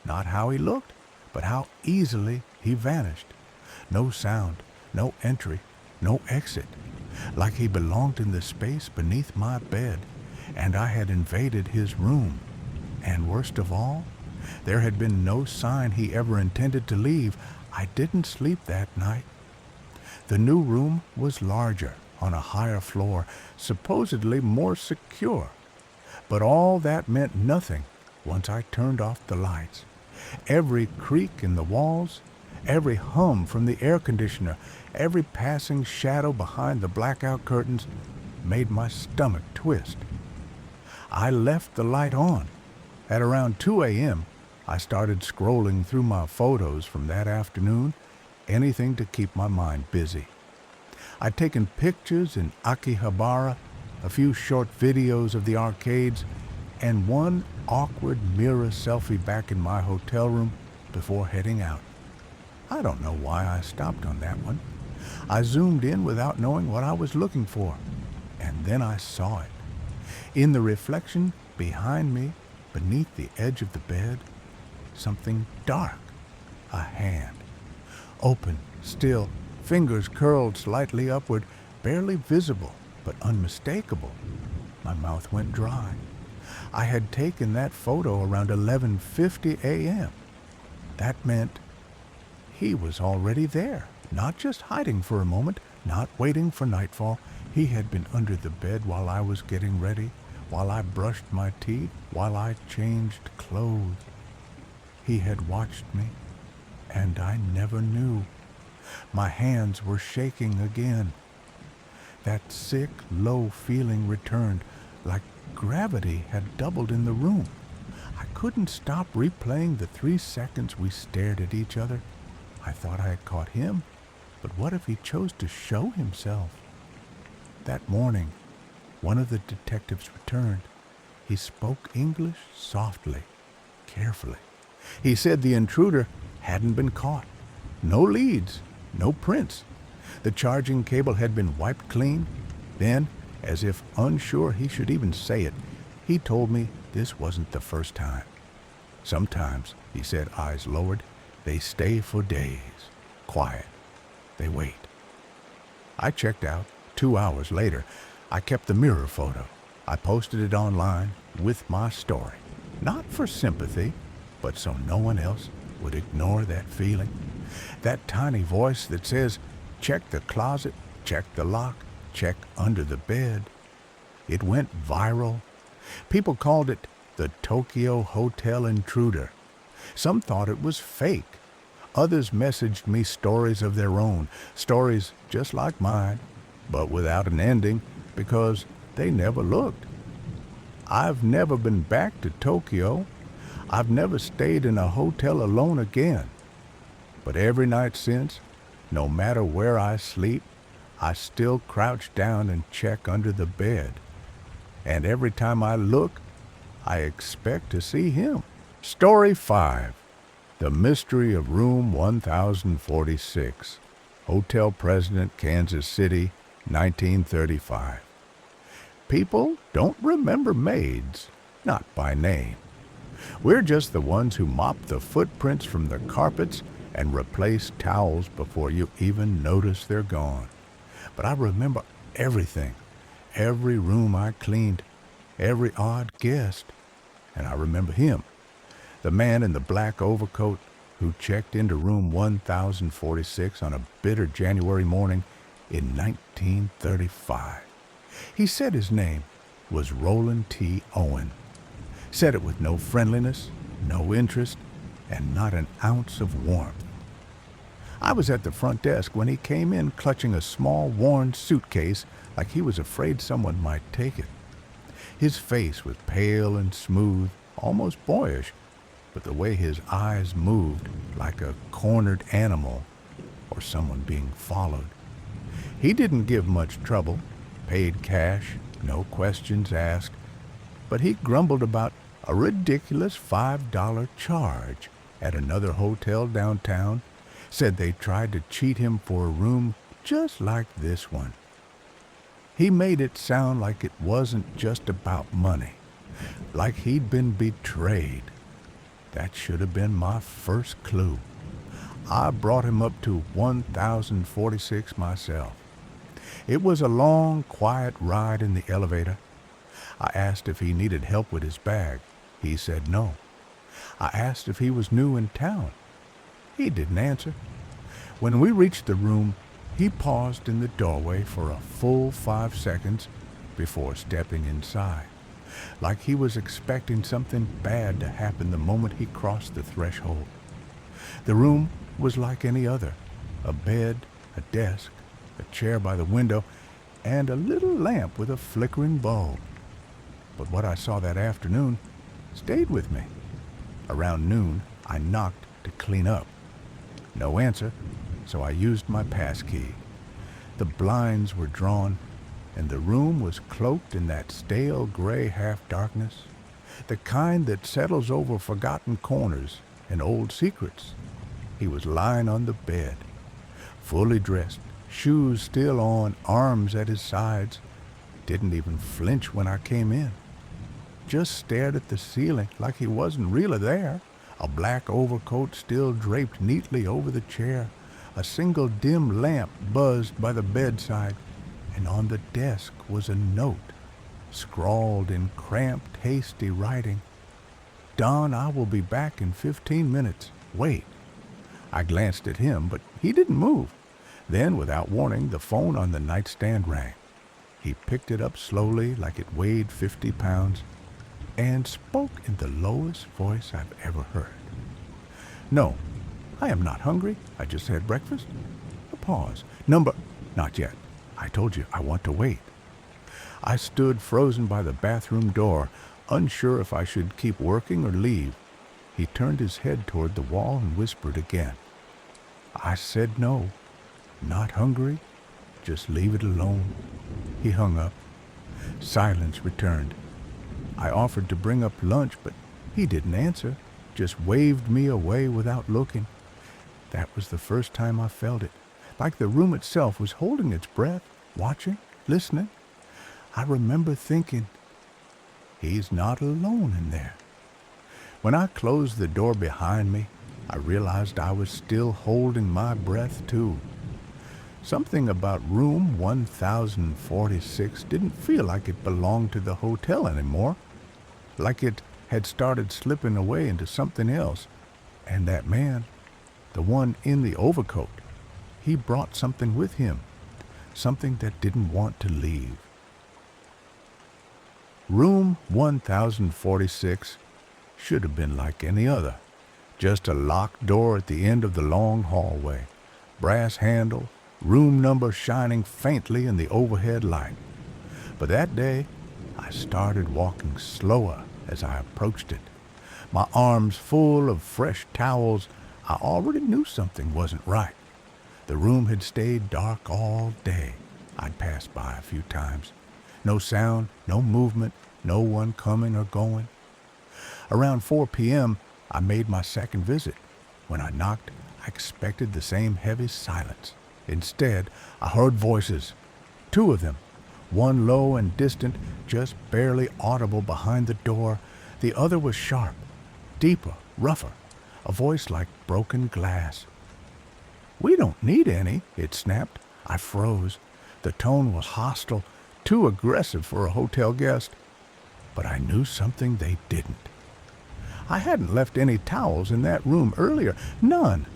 not how he looked, but how easily he vanished. No sound, no entry, no exit, like he belonged in the space beneath my bed, and I had invaded his room. And worst of all, there had been no sign he ever intended to leave. I didn't sleep that night. The new room was larger, on a higher floor, supposedly more secure. But all that meant nothing once I turned off the lights. Every creak in the walls, every hum from the air conditioner, every passing shadow behind the blackout curtains made my stomach twist. I left the light on. At around 2 a.m., I started scrolling through my photos from that afternoon, anything to keep my mind busy. I'd taken pictures in Akihabara, a few short videos of the arcades, and one awkward mirror selfie back in my hotel room before heading out. I don't know why I stopped on that one. I zoomed in without knowing what I was looking for, and then I saw it. In the reflection behind me, beneath the edge of the bed, something dark, a hand. Open, still, fingers curled slightly upward, barely visible, but unmistakable. My mouth went dry. I had taken that photo around 11:50 a.m. That meant he was already there, not just hiding for a moment, not waiting for nightfall. He had been under the bed while I was getting ready, while I brushed my teeth, while I changed clothes. He had watched me, and I never knew. My hands were shaking again. That sick, low feeling returned, like gravity had doubled in the room. I couldn't stop replaying the 3 seconds we stared at each other. I thought I had caught him, but what if he chose to show himself? That morning, one of the detectives returned. He spoke English softly, carefully. He said the intruder hadn't been caught. No leads, no prints. The charging cable had been wiped clean. Then, as if unsure he should even say it, he told me this wasn't the first time. Sometimes, he said, eyes lowered, they stay for days. Quiet. They wait. I checked out. 2 hours later, I kept the mirror photo. I posted it online with my story. Not for sympathy, but so no one else would ignore that feeling. That tiny voice that says, check the closet, check the lock, check under the bed. It went viral. People called it the Tokyo Hotel Intruder. Some thought it was fake. Others messaged me stories of their own, stories just like mine, but without an ending because they never looked. I've never been back to Tokyo. I've never stayed in a hotel alone again. But every night since, no matter where I sleep, I still crouch down and check under the bed. And every time I look, I expect to see him. Story 5. The Mystery of Room 1046. Hotel President, Kansas City, 1935. People don't remember maids, not by name. We're just the ones who mop the footprints from the carpets and replace towels before you even notice they're gone. But I remember everything, every room I cleaned, every odd guest. And I remember him, the man in the black overcoat who checked into room 1046 on a bitter January morning in 1935. He said his name was Roland T. Owen. Said it with no friendliness, no interest, and not an ounce of warmth. I was at the front desk when he came in clutching a small worn suitcase like he was afraid someone might take it. His face was pale and smooth, almost boyish, but the way his eyes moved like a cornered animal or someone being followed. He didn't give much trouble, paid cash, no questions asked, but he grumbled about a ridiculous $5 charge at another hotel downtown, said they tried to cheat him for a room just like this one. He made it sound like it wasn't just about money, like he'd been betrayed. That should have been my first clue. I brought him up to 1046 myself. It was a long, quiet ride in the elevator. I asked if he needed help with his bag. He said no. I asked if he was new in town. He didn't answer. When we reached the room, he paused in the doorway for a full 5 seconds before stepping inside, like he was expecting something bad to happen the moment he crossed the threshold. The room was like any other: a bed, a desk, a chair by the window, and a little lamp with a flickering bulb. But what I saw that afternoon stayed with me. Around noon, I knocked to clean up. No answer, so I used my pass key. The blinds were drawn, and the room was cloaked in that stale gray half-darkness, the kind that settles over forgotten corners and old secrets. He was lying on the bed, fully dressed, shoes still on, arms at his sides. Didn't even flinch when I came in. Just stared at the ceiling like he wasn't really there. A black overcoat still draped neatly over the chair. A single dim lamp buzzed by the bedside, and on the desk was a note, scrawled in cramped, hasty writing. "Don, I will be back in 15 minutes. Wait." I glanced at him, but he didn't move. Then, without warning, the phone on the nightstand rang. He picked it up slowly, like it weighed 50 pounds, and spoke in the lowest voice I've ever heard. "No, I am not hungry. I just had breakfast." A pause. "Not yet. I told you I want to wait." I stood frozen by the bathroom door, unsure if I should keep working or leave. He turned his head toward the wall and whispered again. I said no. Not hungry. Just leave it alone. He hung up. Silence returned. I offered to bring up lunch, but he didn't answer, just waved me away without looking. That was the first time I felt it, like the room itself was holding its breath, watching, listening. I remember thinking, he's not alone in there. When I closed the door behind me, I realized I was still holding my breath too. Something about room 1046 didn't feel like it belonged to the hotel anymore, like it had started slipping away into something else. And that man, the one in the overcoat, he brought something with him, something that didn't want to leave. Room 1046 should have been like any other, just a locked door at the end of the long hallway, brass handle, room number shining faintly in the overhead light. But that day, I started walking slower as I approached it. My arms full of fresh towels, I already knew something wasn't right. The room had stayed dark all day. I'd passed by a few times. No sound, no movement, no one coming or going. Around 4 p.m., I made my second visit. When I knocked, I expected the same heavy silence. Instead, I heard voices, 2 of them, one low and distant, just barely audible behind the door. The other was sharp, deeper, rougher, a voice like broken glass. "We don't need any," it snapped. I froze. The tone was hostile, too aggressive for a hotel guest. But I knew something they didn't. I hadn't left any towels in that room earlier. None.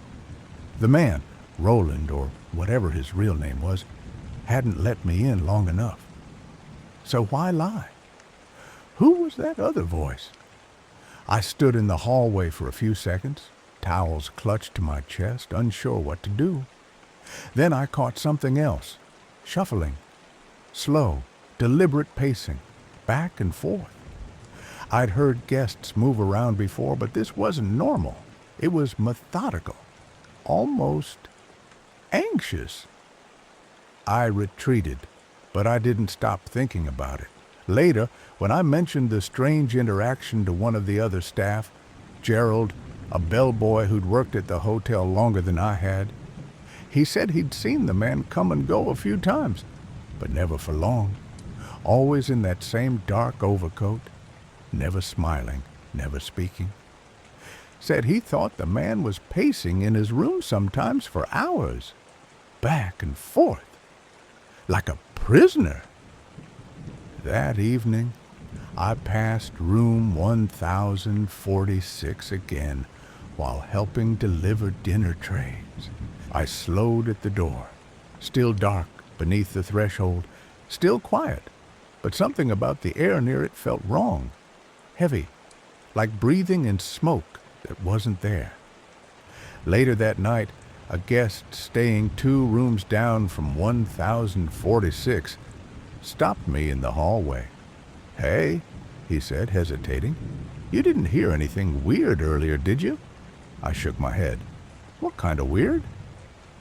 The man, Roland, or whatever his real name was, hadn't let me in long enough. So why lie? Who was that other voice? I stood in the hallway for a few seconds, towels clutched to my chest, unsure what to do. Then I caught something else, shuffling, slow, deliberate pacing, back and forth. I'd heard guests move around before, but this wasn't normal. It was methodical, almost anxious. I retreated, but I didn't stop thinking about it. Later, when I mentioned the strange interaction to one of the other staff, Gerald, a bellboy who'd worked at the hotel longer than I had, he said he'd seen the man come and go a few times, but never for long. Always in that same dark overcoat, never smiling, never speaking. Said he thought the man was pacing in his room sometimes for hours, back and forth, like a prisoner. That evening, I passed room 1046 again while helping deliver dinner trays. I slowed at the door, still dark beneath the threshold, still quiet, but something about the air near it felt wrong, heavy, like breathing in smoke that wasn't there. Later that night, a guest staying 2 rooms down from 1046 stopped me in the hallway. "Hey," he said, hesitating. "You didn't hear anything weird earlier, did you?" I shook my head. "What kind of weird?"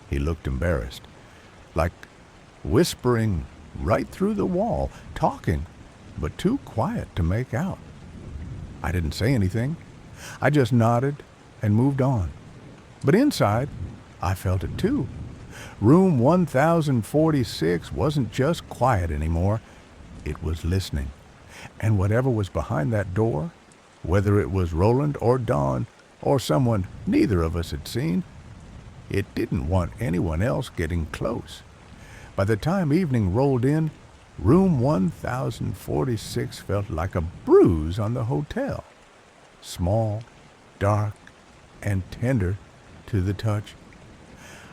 He looked embarrassed, like whispering right through the wall, talking, but too quiet to make out. I didn't say anything. I just nodded and moved on. But inside, I felt it too. Room 1046 wasn't just quiet anymore. It was listening. And whatever was behind that door, whether it was Roland or Dawn or someone neither of us had seen, it didn't want anyone else getting close. By the time evening rolled in, room 1046 felt like a bruise on the hotel. Small, dark, and tender to the touch.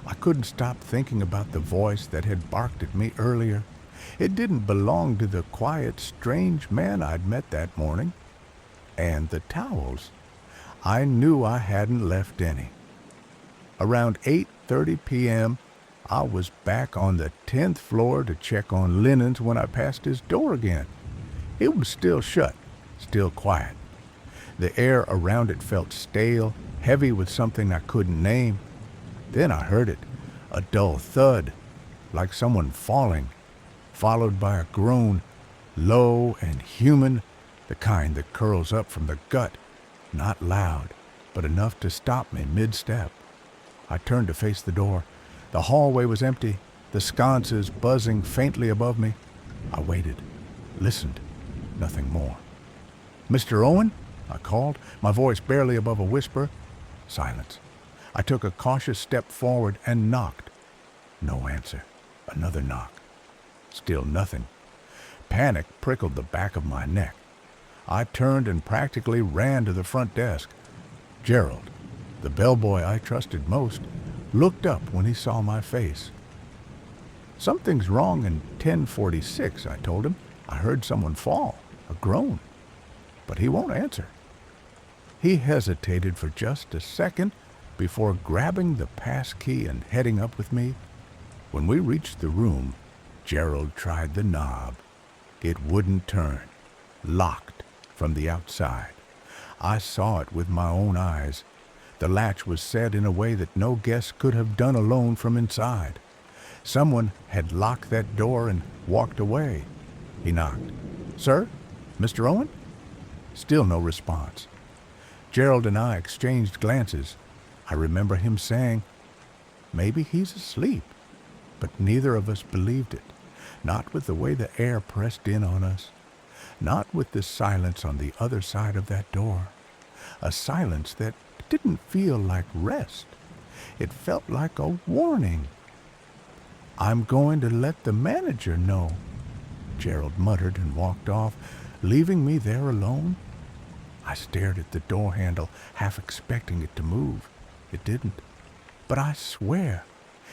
I couldn't stop thinking about the voice that had barked at me earlier. It didn't belong to the quiet, strange man I'd met that morning. And the towels. I knew I hadn't left any. Around 8:30 p.m., I was back on the 10th floor to check on linens when I passed his door again. It was still shut, still quiet. The air around it felt stale, heavy with something I couldn't name. Then I heard it, a dull thud, like someone falling, followed by a groan, low and human, the kind that curls up from the gut, not loud, but enough to stop me mid-step. I turned to face the door. The hallway was empty, the sconces buzzing faintly above me. I waited, listened, nothing more. "Mr. Owen?" I called, my voice barely above a whisper. Silence. I took a cautious step forward and knocked. No answer. Another knock. Still nothing. Panic prickled the back of my neck. I turned and practically ran to the front desk. Gerald, the bellboy I trusted most, looked up when he saw my face. "Something's wrong in 1046, I told him. "I heard someone fall, a groan." But he won't answer. He hesitated for just a second before grabbing the pass key and heading up with me. When we reached the room, Gerald tried the knob. It wouldn't turn, locked from the outside. I saw it with my own eyes. The latch was set in a way that no guest could have done alone from inside. Someone had locked that door and walked away. He knocked. "Sir? Mr. Owen?" Still no response. Gerald and I exchanged glances. I remember him saying, "Maybe he's asleep." But neither of us believed it. Not with the way the air pressed in on us. Not with the silence on the other side of that door. a silence that didn't feel like rest. It felt like a warning. "I'm going to let the manager know," Gerald muttered and walked off, leaving me there alone. I stared at the door handle, half expecting it to move. It didn't. But I swear,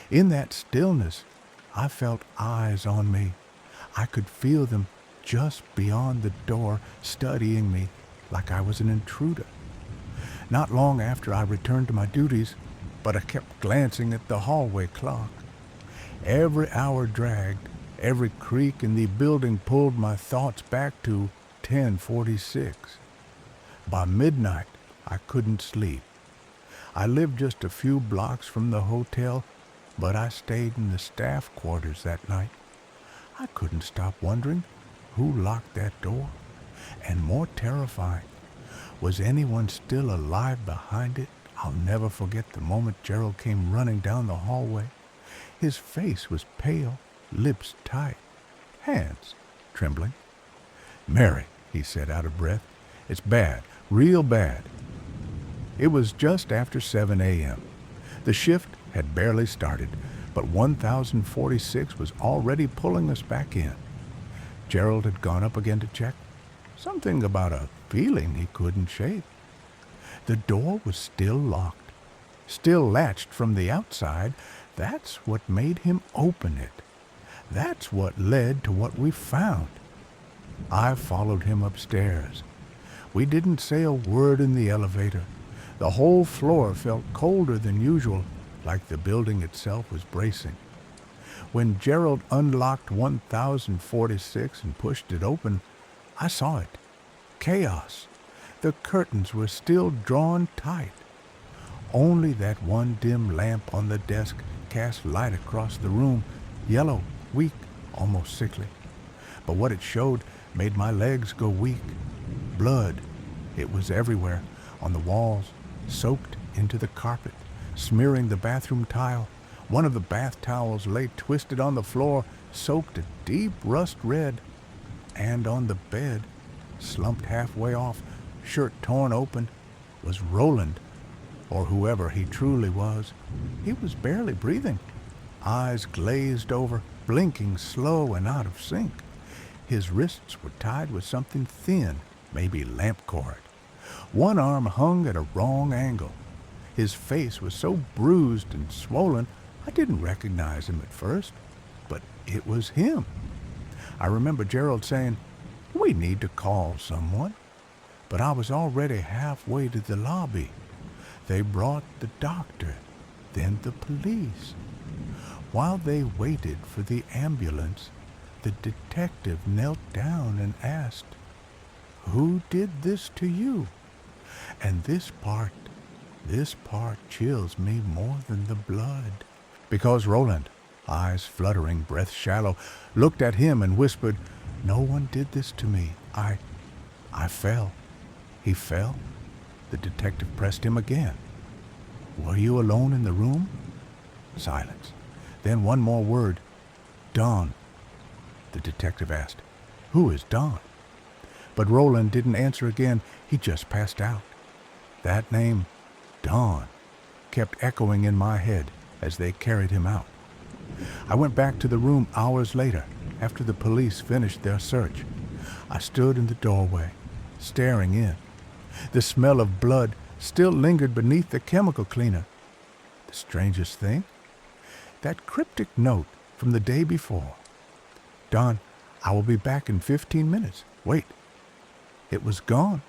in that stillness, I felt eyes on me. I could feel them just beyond the door, studying me like I was an intruder. Not long after I returned to my duties, but I kept glancing at the hallway clock. Every hour dragged, every creak in the building pulled my thoughts back to 10:46. By midnight, I couldn't sleep. I lived just a few blocks from the hotel, but I stayed in the staff quarters that night. I couldn't stop wondering who locked that door. And more terrifying, was anyone still alive behind it? I'll never forget the moment Gerald came running down the hallway. His face was pale, lips tight, hands trembling. "Mary," he said out of breath, "it's bad, real bad." It was just after 7 a.m. The shift had barely started, but 1046 was already pulling us back in. Gerald had gone up again to check. Something about a feeling he couldn't shake. The door was still locked, still latched from the outside. That's what made him open it. That's what led to what we found. I followed him upstairs. We didn't say a word in the elevator. The whole floor felt colder than usual, like the building itself was bracing. When Gerald unlocked 1046 and pushed it open, I saw it. Chaos. The curtains were still drawn tight. Only that one dim lamp on the desk cast light across the room, yellow, weak, almost sickly. But what it showed made my legs go weak. Blood. It was everywhere, on the walls, soaked into the carpet, smearing the bathroom tile. One of the bath towels lay twisted on the floor, soaked a deep rust red. And on the bed, slumped halfway off, shirt torn open, was Roland, or whoever he truly was. He was barely breathing, eyes glazed over, blinking slow and out of sync. His wrists were tied with something thin, maybe lamp cord. One arm hung at a wrong angle. His face was so bruised and swollen, I didn't recognize him at first, but it was him. I remember Gerald saying, "We need to call someone." But I was already halfway to the lobby. They brought the doctor, then the police. While they waited for the ambulance, the detective knelt down and asked, "Who did this to you?" And this part chills me more than the blood. Because Roland, eyes fluttering, breath shallow, looked at him and whispered, "No one did this to me. I fell." He fell? The detective pressed him again. "Were you alone in the room?" Silence. Then one more word. "Dawn." The detective asked, "Who is Dawn?" But Roland didn't answer again. He just passed out. That name, Dawn, kept echoing in my head as they carried him out. I went back to the room hours later, after the police finished their search. I stood in the doorway, staring in. The smell of blood still lingered beneath the chemical cleaner. The strangest thing? That cryptic note from the day before. "Dawn, I will be back in 15 minutes. Wait." It was gone.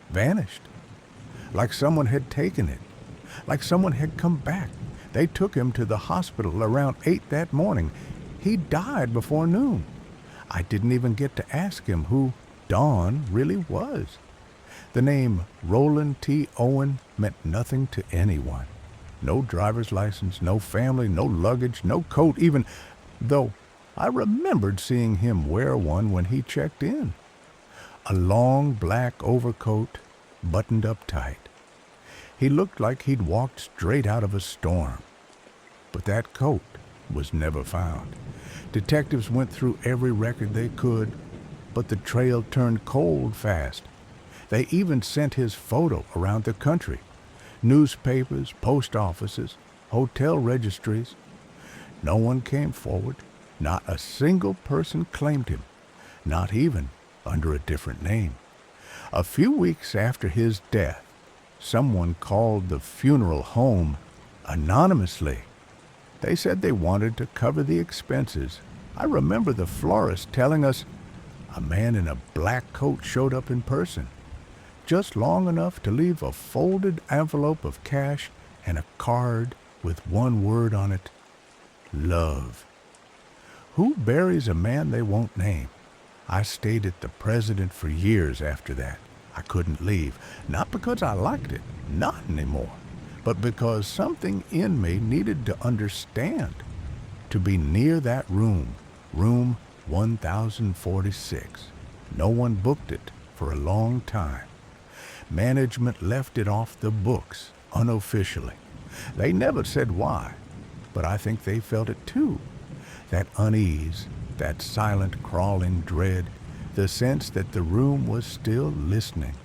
Vanished. Like someone had taken it. Like someone had come back. They took him to the hospital around 8 that morning. He died before noon. I didn't even get to ask him who Dawn really was. The name Roland T. Owen meant nothing to anyone. No driver's license, no family, no luggage, no coat even, though I remembered seeing him wear one when he checked in. A long black overcoat, buttoned up tight. He looked like he'd walked straight out of a storm. But that coat was never found. Detectives went through every record they could, but the trail turned cold fast. They even sent his photo around the country. Newspapers, post offices, hotel registries. No one came forward. Not a single person claimed him, not even under a different name. A few weeks after his death, someone called the funeral home anonymously. They said they wanted to cover the expenses. I remember the florist telling us a man in a black coat showed up in person, just long enough to leave a folded envelope of cash and a card with one word on it: love. Who buries a man they won't name? I stayed at the President for years after that. I couldn't leave, not because I liked it, not anymore, but because something in me needed to understand. To be near that room, room 1046. No one booked it for a long time. Management left it off the books, unofficially. They never said why, but I think they felt it too. That unease, that silent crawling dread, the sense that the room was still listening.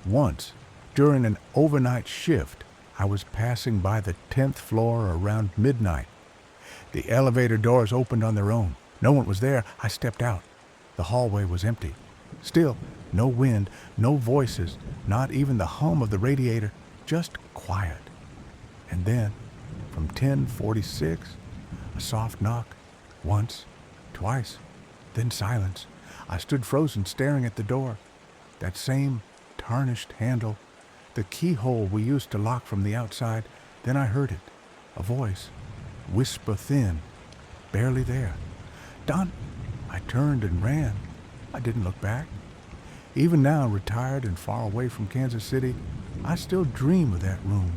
Once, during an overnight shift, I was passing by the 10th floor around midnight. The elevator doors opened on their own. No one was there. I stepped out. The hallway was empty. Still, no wind, no voices, not even the hum of the radiator, just quiet. And then, from 1046, a soft knock. Once, twice, then silence. I stood frozen, staring at the door. That same tarnished handle, the keyhole we used to lock from the outside. Then I heard it, a voice, whisper thin, barely there. "Don!" I turned and ran. I didn't look back. Even now, retired and far away from Kansas City, I still dream of that room.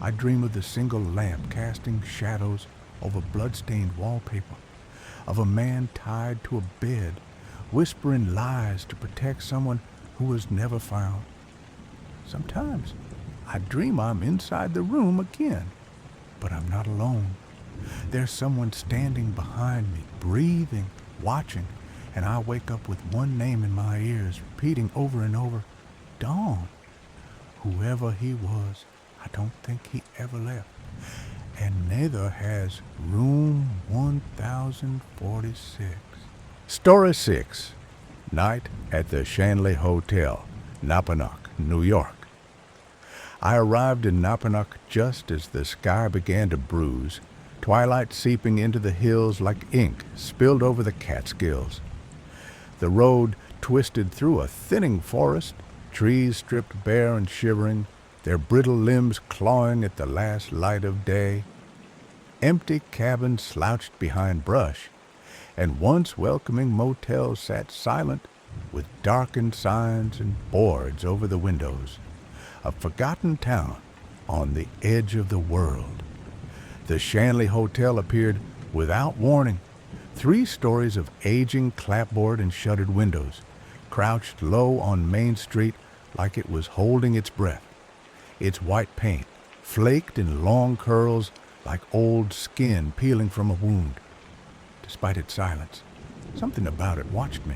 I dream of the single lamp casting shadows over blood-stained wallpaper, of a man tied to a bed, whispering lies to protect someone who was never found. Sometimes I dream I'm inside the room again, but I'm not alone. There's someone standing behind me, breathing, watching, and I wake up with one name in my ears, repeating over and over, Dawn. Whoever he was, I don't think he ever left. And neither has room 1046. Story 6. Night at the Shanley Hotel, Napanoch, New York. I arrived in Napanoch just as the sky began to bruise, twilight seeping into the hills like ink spilled over the Catskills. The road twisted through a thinning forest, trees stripped bare and shivering, their brittle limbs clawing at the last light of day. Empty cabins slouched behind brush, and once welcoming motels sat silent, with darkened signs and boards over the windows. A forgotten town on the edge of the world. The Shanley Hotel appeared without warning. 3 stories of aging clapboard and shuttered windows, crouched low on Main Street like it was holding its breath. Its white paint flaked in long curls like old skin peeling from a wound. Despite its silence, something about it watched me.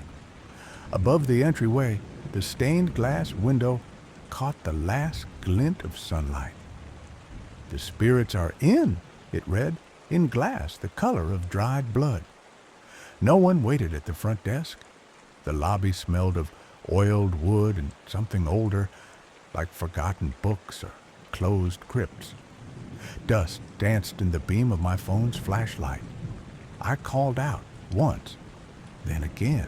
Above the entryway, the stained glass window caught the last glint of sunlight. "The spirits are in," it read, in glass the color of dried blood. No one waited at the front desk. The lobby smelled of oiled wood and something older, like forgotten books or closed crypts. Dust danced in the beam of my phone's flashlight. I called out once, then again.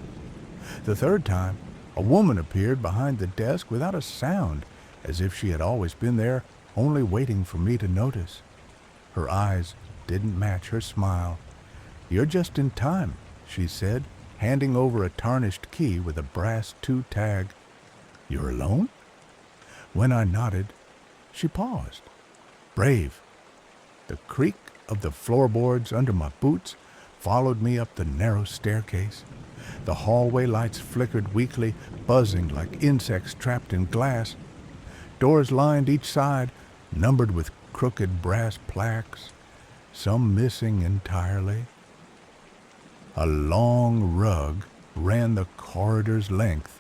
The third time, a woman appeared behind the desk without a sound, as if she had always been there, only waiting for me to notice. Her eyes didn't match her smile. "You're just in time," she said, handing over a tarnished key with a brass 2 tag. "You're alone?" When I nodded, she paused. Brave. The creak of the floorboards under my boots followed me up the narrow staircase. The hallway lights flickered weakly, buzzing like insects trapped in glass. Doors lined each side, numbered with crooked brass plaques, some missing entirely. A long rug ran the corridor's length,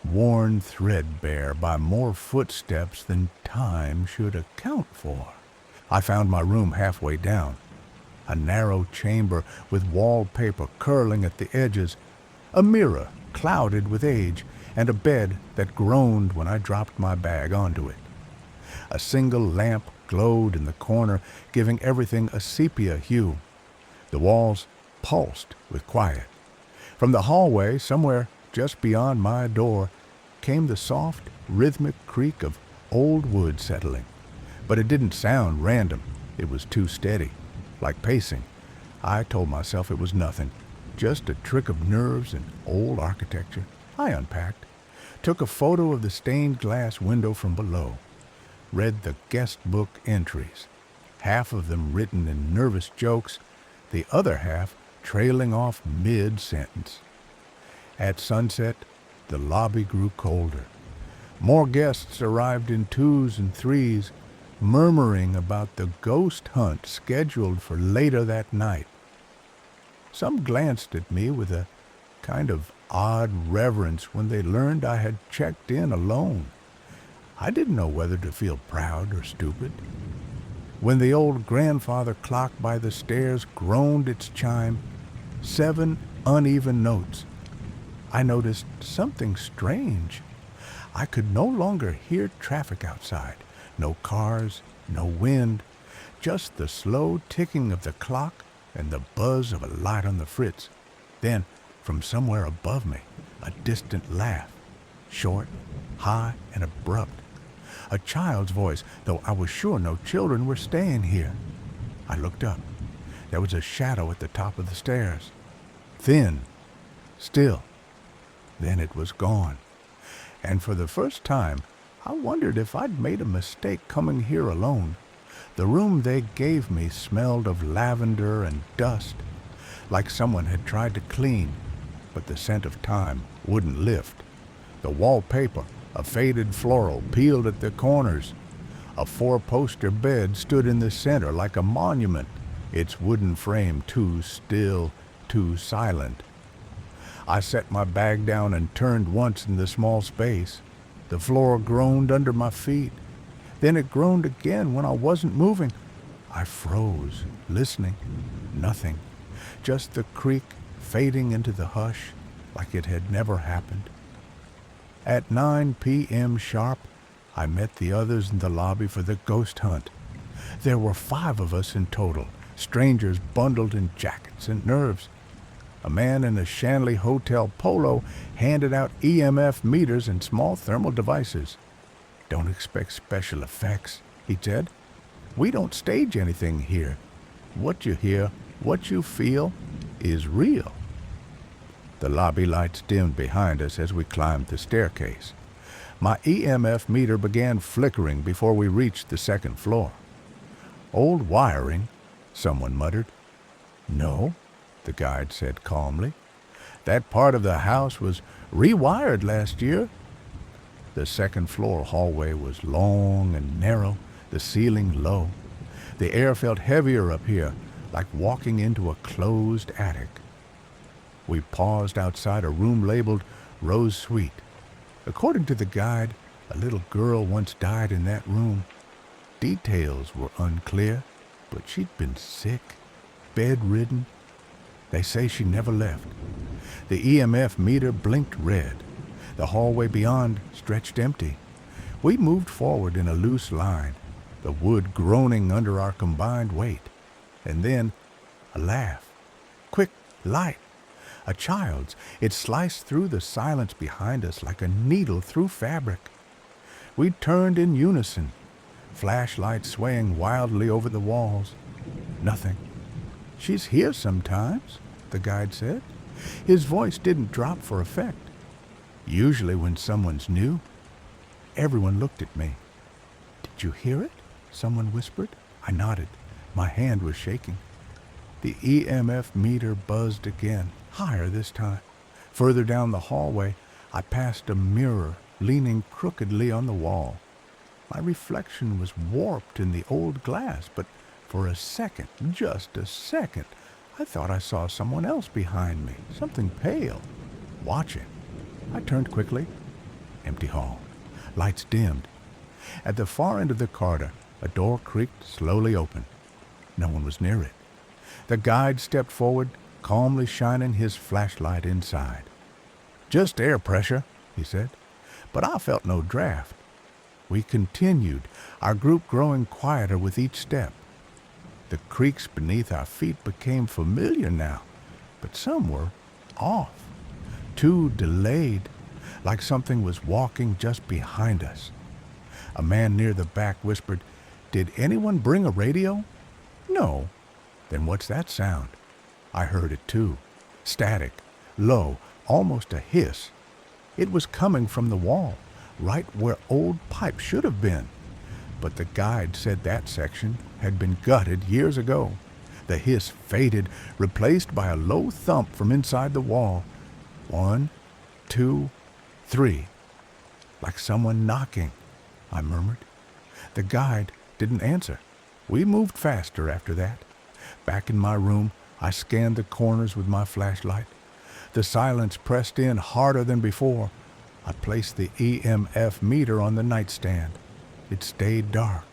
worn threadbare by more footsteps than time should account for. I found my room halfway down, a narrow chamber with wallpaper curling at the edges, a mirror clouded with age, and a bed that groaned when I dropped my bag onto it. A single lamp glowed in the corner, giving everything a sepia hue. The walls pulsed with quiet. From the hallway, somewhere just beyond my door, came the soft, rhythmic creak of old wood settling. But it didn't sound random. It was too steady, like pacing. I told myself it was nothing, just a trick of nerves and old architecture. I unpacked, took a photo of the stained glass window from below, read the guest book entries, half of them written in nervous jokes, the other half trailing off mid-sentence. At sunset, the lobby grew colder. More guests arrived in twos and threes, murmuring about the ghost hunt scheduled for later that night. Some glanced at me with a kind of odd reverence when they learned I had checked in alone. I didn't know whether to feel proud or stupid. When the old grandfather clock by the stairs groaned its chime, 7 uneven notes, I noticed something strange. I could no longer hear traffic outside. No cars, no wind, just the slow ticking of the clock and the buzz of a light on the fritz. Then, from somewhere above me, a distant laugh, short, high, and abrupt. A child's voice, though I was sure no children were staying here. I looked up. There was a shadow at the top of the stairs. Thin, still. Then it was gone. And for the first time, I wondered if I'd made a mistake coming here alone. The room they gave me smelled of lavender and dust, like someone had tried to clean, but the scent of time wouldn't lift. The wallpaper, a faded floral, peeled at the corners. A 4-poster bed stood in the center like a monument, its wooden frame too still, too silent. I set my bag down and turned once in the small space. The floor groaned under my feet. Then it groaned again when I wasn't moving. I froze, listening. Nothing. Just the creak fading into the hush like it had never happened. At 9 p.m. sharp, I met the others in the lobby for the ghost hunt. There were 5 of us in total, strangers bundled in jackets and nerves. A man in a Shanley hotel polo handed out EMF meters and small thermal devices. "Don't expect special effects," he said. "We don't stage anything here. What you hear, what you feel, is real." The lobby lights dimmed behind us as we climbed the staircase. My EMF meter began flickering before we reached the second floor. "Old wiring," someone muttered. "No," the guide said calmly. "That part of the house was rewired last year." The second floor hallway was long and narrow, the ceiling low. The air felt heavier up here, like walking into a closed attic. We paused outside a room labeled Rose Suite. According to the guide, a little girl once died in that room. Details were unclear, but she'd been sick, bedridden. They say she never left. The EMF meter blinked red. The hallway beyond stretched empty. We moved forward in a loose line, the wood groaning under our combined weight. And then, a laugh. Quick, light. A child's. It sliced through the silence behind us like a needle through fabric. We turned in unison, flashlights swaying wildly over the walls. Nothing. "She's here sometimes," the guide said. His voice didn't drop for effect. "Usually when someone's new." Everyone looked at me. "Did you hear it?" someone whispered. I nodded. My hand was shaking. The EMF meter buzzed again, higher this time. Further down the hallway, I passed a mirror leaning crookedly on the wall. My reflection was warped in the old glass, but for a second, just a second, I thought I saw someone else behind me, something pale, watching. I turned quickly. Empty hall. Lights dimmed. At the far end of the corridor, a door creaked slowly open. No one was near it. The guide stepped forward, calmly shining his flashlight inside. "Just air pressure," he said, but I felt no draft. We continued, our group growing quieter with each step. The creaks beneath our feet became familiar now, but some were off, too delayed, like something was walking just behind us. A man near the back whispered, "Did anyone bring a radio?" "No." "Then what's that sound?" I heard it too. Static, low, almost a hiss. It was coming from the wall, right where old pipes should have been. But the guide said that section had been gutted years ago. The hiss faded, replaced by a low thump from inside the wall. 1, 2, 3. "Like someone knocking," I murmured. The guide didn't answer. We moved faster after that. Back in my room, I scanned the corners with my flashlight. The silence pressed in harder than before. I placed the EMF meter on the nightstand. It stayed dark.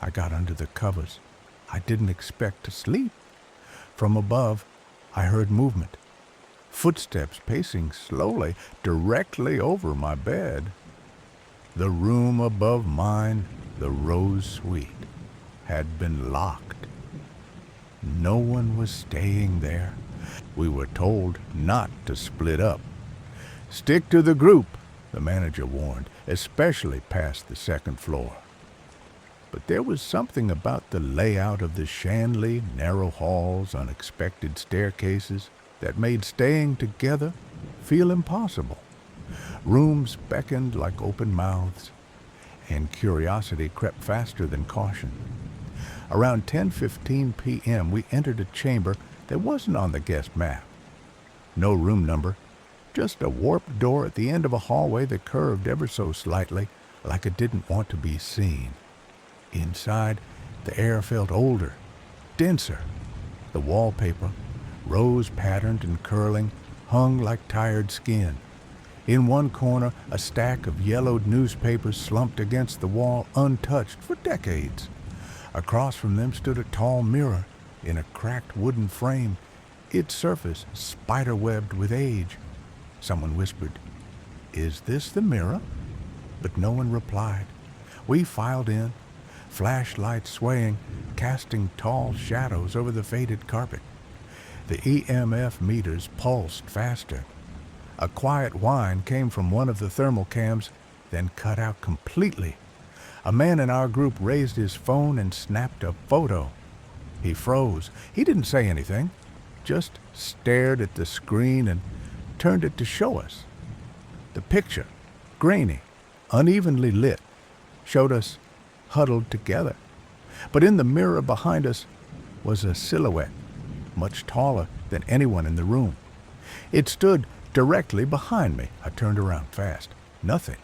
I got under the covers. I didn't expect to sleep. From above, I heard movement. Footsteps pacing slowly directly over my bed. The room above mine, the Rose Suite, had been locked. No one was staying there. We were told not to split up. "Stick to the group," the manager warned, especially past the second floor. But there was something about the layout of the Shanley, narrow halls, unexpected staircases, that made staying together feel impossible. Rooms beckoned like open mouths, and curiosity crept faster than caution. Around 10:15 p.m., we entered a chamber that wasn't on the guest map. No room number, just a warped door at the end of a hallway that curved ever so slightly, like it didn't want to be seen. Inside, the air felt older, denser. The wallpaper, rose-patterned and curling, hung like tired skin. In one corner, a stack of yellowed newspapers slumped against the wall, untouched for decades. Across from them stood a tall mirror in a cracked wooden frame, its surface spider-webbed with age. Someone whispered, "Is this the mirror?" But no one replied. We filed in, flashlights swaying, casting tall shadows over the faded carpet. The EMF meters pulsed faster. A quiet whine came from one of the thermal cams, then cut out completely. A man in our group raised his phone and snapped a photo. He froze. He didn't say anything, just stared at the screen and turned it to show us. The picture, grainy, unevenly lit, showed us huddled together. But in the mirror behind us was a silhouette, much taller than anyone in the room. It stood directly behind me. I turned around fast. Nothing.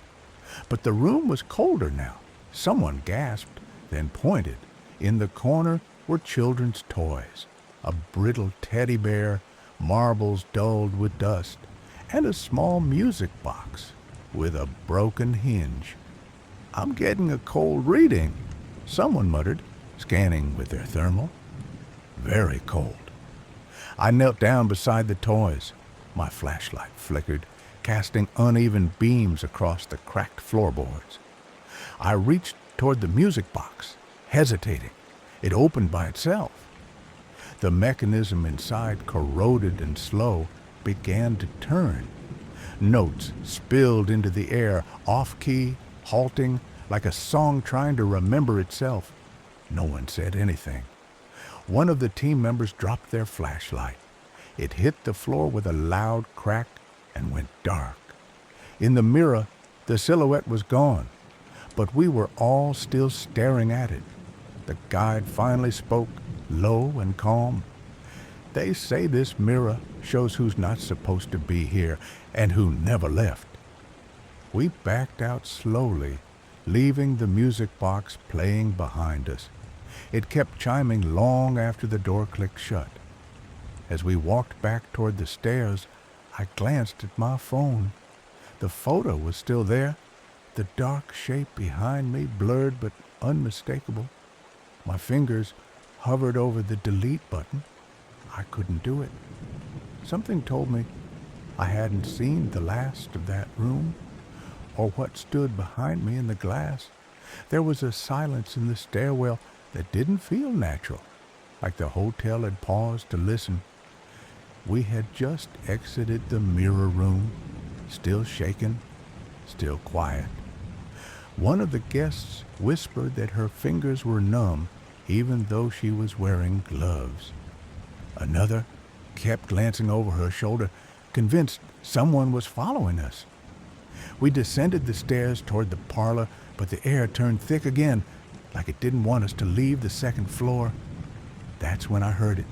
But the room was colder now. Someone gasped, then pointed. In the corner were children's toys, a brittle teddy bear, marbles dulled with dust, and a small music box with a broken hinge. "I'm getting a cold reading," someone muttered, scanning with their thermal. "Very cold." I knelt down beside the toys. My flashlight flickered, casting uneven beams across the cracked floorboards. I reached toward the music box, hesitating. It opened by itself. The mechanism inside, corroded and slow, began to turn. Notes spilled into the air, off-key, halting, like a song trying to remember itself. No one said anything. One of the team members dropped their flashlight. It hit the floor with a loud crack and went dark. In the mirror, the silhouette was gone, but we were all still staring at it. The guide finally spoke, low and calm. "They say this mirror shows who's not supposed to be here and who never left." We backed out slowly, leaving the music box playing behind us. It kept chiming long after the door clicked shut. As we walked back toward the stairs, I glanced at my phone. The photo was still there, the dark shape behind me, blurred but unmistakable. My fingers hovered over the delete button. I couldn't do it. Something told me I hadn't seen the last of that room, or what stood behind me in the glass. There was a silence in the stairwell that didn't feel natural, like the hotel had paused to listen. We had just exited the mirror room, still shaken, still quiet. One of the guests whispered that her fingers were numb, even though she was wearing gloves. Another kept glancing over her shoulder, convinced someone was following us. We descended the stairs toward the parlor, but the air turned thick again, like it didn't want us to leave the second floor. That's when I heard it.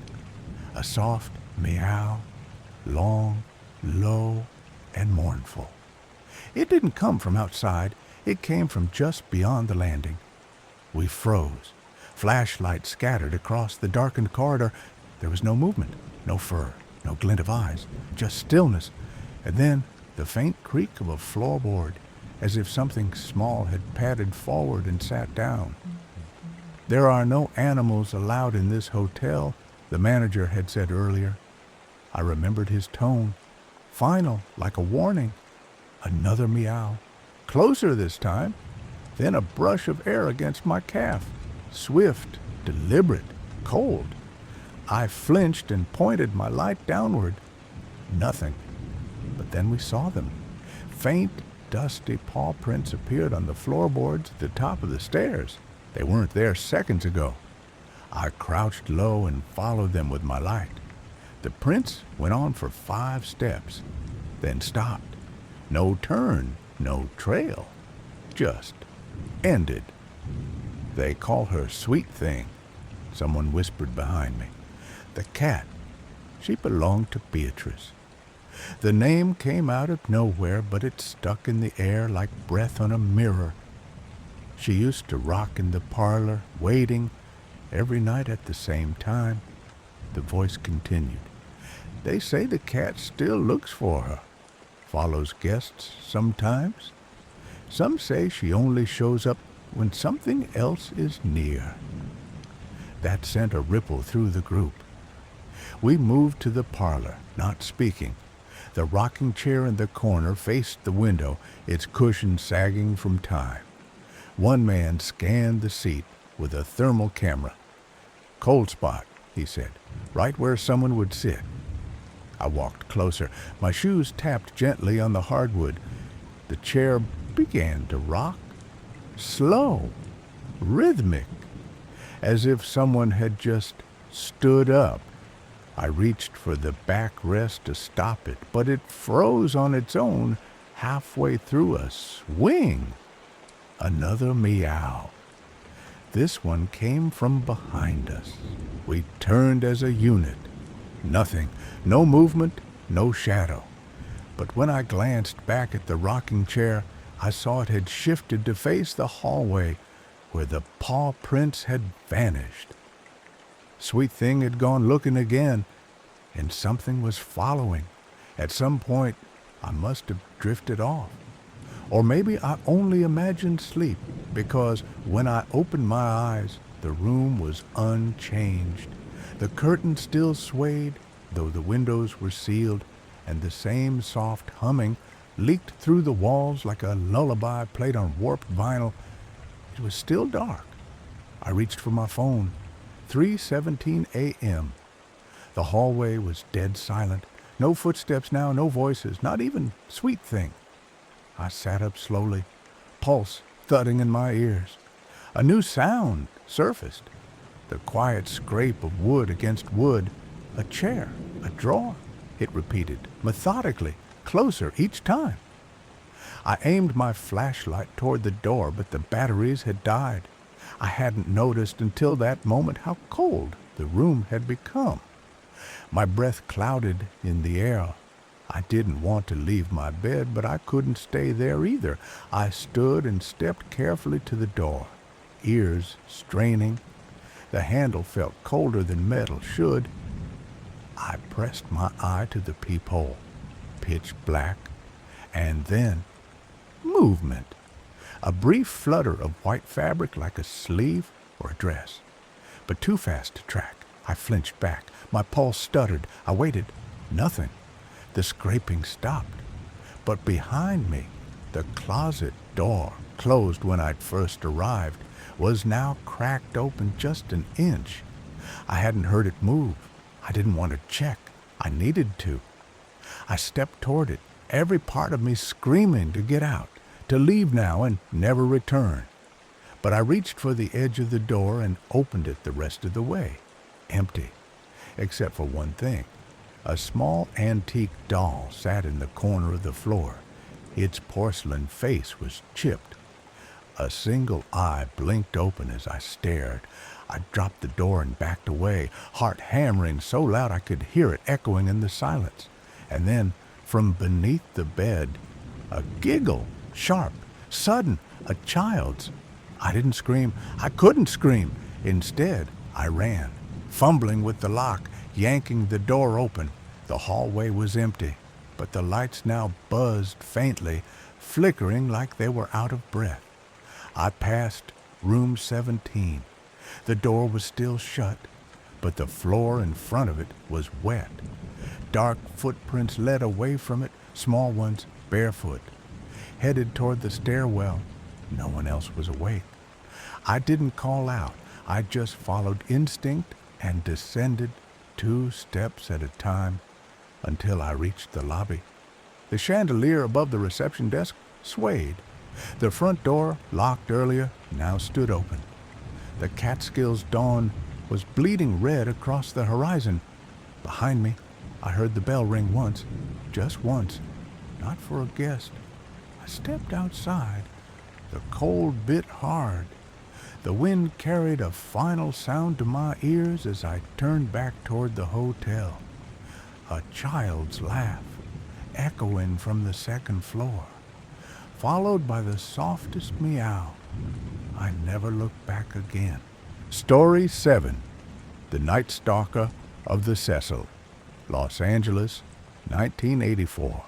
A soft meow, long, low, and mournful. It didn't come from outside. It came from just beyond the landing. We froze. Flashlights scattered across the darkened corridor. There was no movement, no fur, no glint of eyes, just stillness. And then the faint creak of a floorboard, as if something small had padded forward and sat down. There are no animals allowed in this hotel, the manager had said earlier. I remembered his tone, final, like a warning. Another meow, closer this time, then a brush of air against my calf, swift, deliberate, cold. I flinched and pointed my light downward. Nothing. But then we saw them. Faint, dusty paw prints appeared on the floorboards at the top of the stairs. They weren't there seconds ago. I crouched low and followed them with my light. The prints went on for 5 steps, then stopped. No turn, no trail, just ended. They call her Sweet Thing, someone whispered behind me. The cat, she belonged to Beatrice. The name came out of nowhere, but it stuck in the air like breath on a mirror. She used to rock in the parlor, waiting, every night at the same time. The voice continued. They say the cat still looks for her, follows guests sometimes. Some say she only shows up when something else is near. That sent a ripple through the group. We moved to the parlor, not speaking. The rocking chair in the corner faced the window, its cushion sagging from time. One man scanned the seat with a thermal camera. Cold spot, he said, right where someone would sit. I walked closer. My shoes tapped gently on the hardwood. The chair began to rock, slow, rhythmic, as if someone had just stood up. I reached for the backrest to stop it, but it froze on its own halfway through a swing. Another meow. This one came from behind us. We turned as a unit. Nothing, no movement, no shadow. But when I glanced back at the rocking chair, I saw it had shifted to face the hallway where the paw prints had vanished. Sweet Thing had gone looking again, and something was following. At some point, I must have drifted off. Or maybe I only imagined sleep, because when I opened my eyes, the room was unchanged. The curtain still swayed, though the windows were sealed, and the same soft humming leaked through the walls like a lullaby played on warped vinyl. It was still dark. I reached for my phone. 3:17 a.m. The hallway was dead silent. No footsteps now, no voices, not even Sweet Thing. I sat up slowly, pulse thudding in my ears. A new sound surfaced. The quiet scrape of wood against wood. A chair, a drawer, it repeated, methodically, closer each time. I aimed my flashlight toward the door, but the batteries had died. I hadn't noticed until that moment how cold the room had become. My breath clouded in the air. I didn't want to leave my bed, but I couldn't stay there either. I stood and stepped carefully to the door, ears straining. The handle felt colder than metal should. I pressed my eye to the peephole, pitch black, And then, movement. A brief flutter of white fabric like a sleeve or a dress. But too fast to track. I flinched back. My pulse stuttered. I waited. Nothing. The scraping stopped. But behind me, the closet door, closed when I'd first arrived, was now cracked open just an inch. I hadn't heard it move. I didn't want to check. I needed to. I stepped toward it, every part of me screaming to get out, to leave now and never return. But I reached for the edge of the door and opened it the rest of the way. Empty, except for one thing. A small antique doll sat in the corner of the floor. Its porcelain face was chipped. A single eye blinked open as I stared. I dropped the door and backed away, heart hammering so loud I could hear it echoing in the silence. And then, from beneath the bed, a giggle, sharp, sudden, a child's. I didn't scream. I couldn't scream. Instead, I ran, fumbling with the lock, yanking the door open. The hallway was empty, but the lights now buzzed faintly, flickering like they were out of breath. I passed room 17. The door was still shut, but the floor in front of it was wet. Dark footprints led away from it, small ones, barefoot. Headed toward the stairwell, no one else was awake. I didn't call out. I just followed instinct and descended 2 steps at a time until I reached the lobby. The chandelier above the reception desk swayed. The front door, locked earlier, now stood open. The Catskills dawn was bleeding red across the horizon. Behind me, I heard the bell ring once, just once, not for a guest. I stepped outside. The cold bit hard. The wind carried a final sound to my ears as I turned back toward the hotel. A child's laugh, echoing from the second floor, followed by the softest meow. I never looked back again. Story 7. The Night Stalker of the Cecil, Los Angeles, 1984.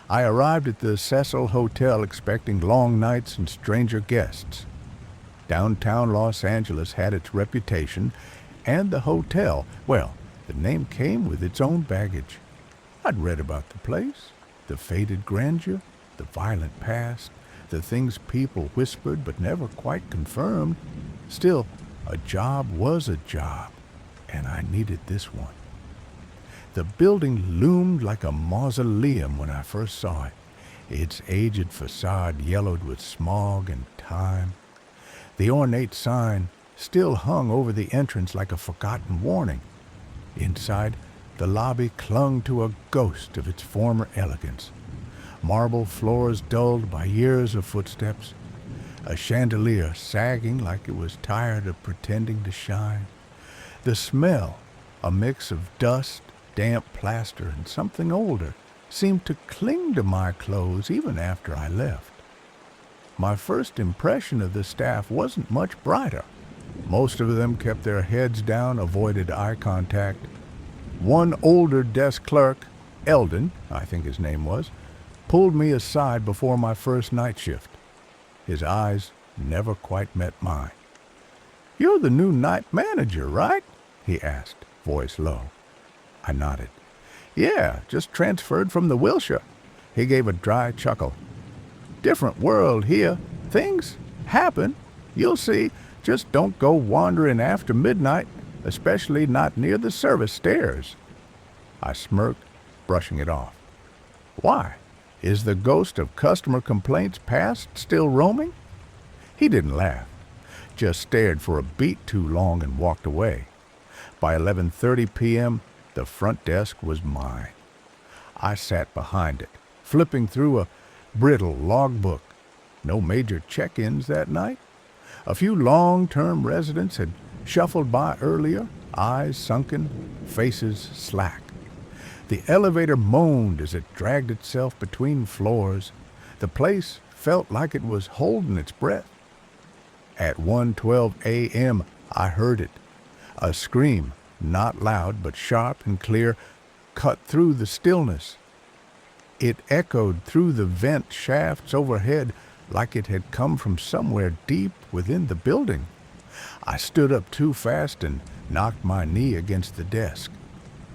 I arrived at the Cecil Hotel expecting long nights and stranger guests. Downtown Los Angeles had its reputation, and the hotel, well, the name came with its own baggage. I'd read about the place, the faded grandeur, the violent past, the things people whispered but never quite confirmed. Still, a job was a job, and I needed this one. The building loomed like a mausoleum when I first saw it, its aged facade yellowed with smog and time. The ornate sign still hung over the entrance like a forgotten warning. Inside, the lobby clung to a ghost of its former elegance. Marble floors dulled by years of footsteps, a chandelier sagging like it was tired of pretending to shine. The smell, a mix of dust, damp plaster, and something older, seemed to cling to my clothes even after I left. My first impression of the staff wasn't much brighter. Most of them kept their heads down, avoided eye contact. One older desk clerk, Eldon, I think his name was, pulled me aside before my first night shift. His eyes never quite met mine. "You're the new night manager, right?" he asked, voice low. I nodded. "Yeah, just transferred from the Wilshire." He gave a dry chuckle. "Different world here. Things happen. You'll see. Just don't go wandering after midnight, especially not near the service stairs." I smirked, brushing it off. "Why? Is the ghost of customer complaints past still roaming?" He didn't laugh, just stared for a beat too long and walked away. By 11:30 p.m., the front desk was mine. I sat behind it, flipping through a brittle logbook. No major check-ins that night. A few long-term residents had shuffled by earlier, eyes sunken, faces slack. The elevator moaned as it dragged itself between floors. The place felt like it was holding its breath. At 1:12 a.m., I heard it. A scream, not loud but sharp and clear, cut through the stillness. It echoed through the vent shafts overhead like it had come from somewhere deep within the building. I stood up too fast and knocked my knee against the desk.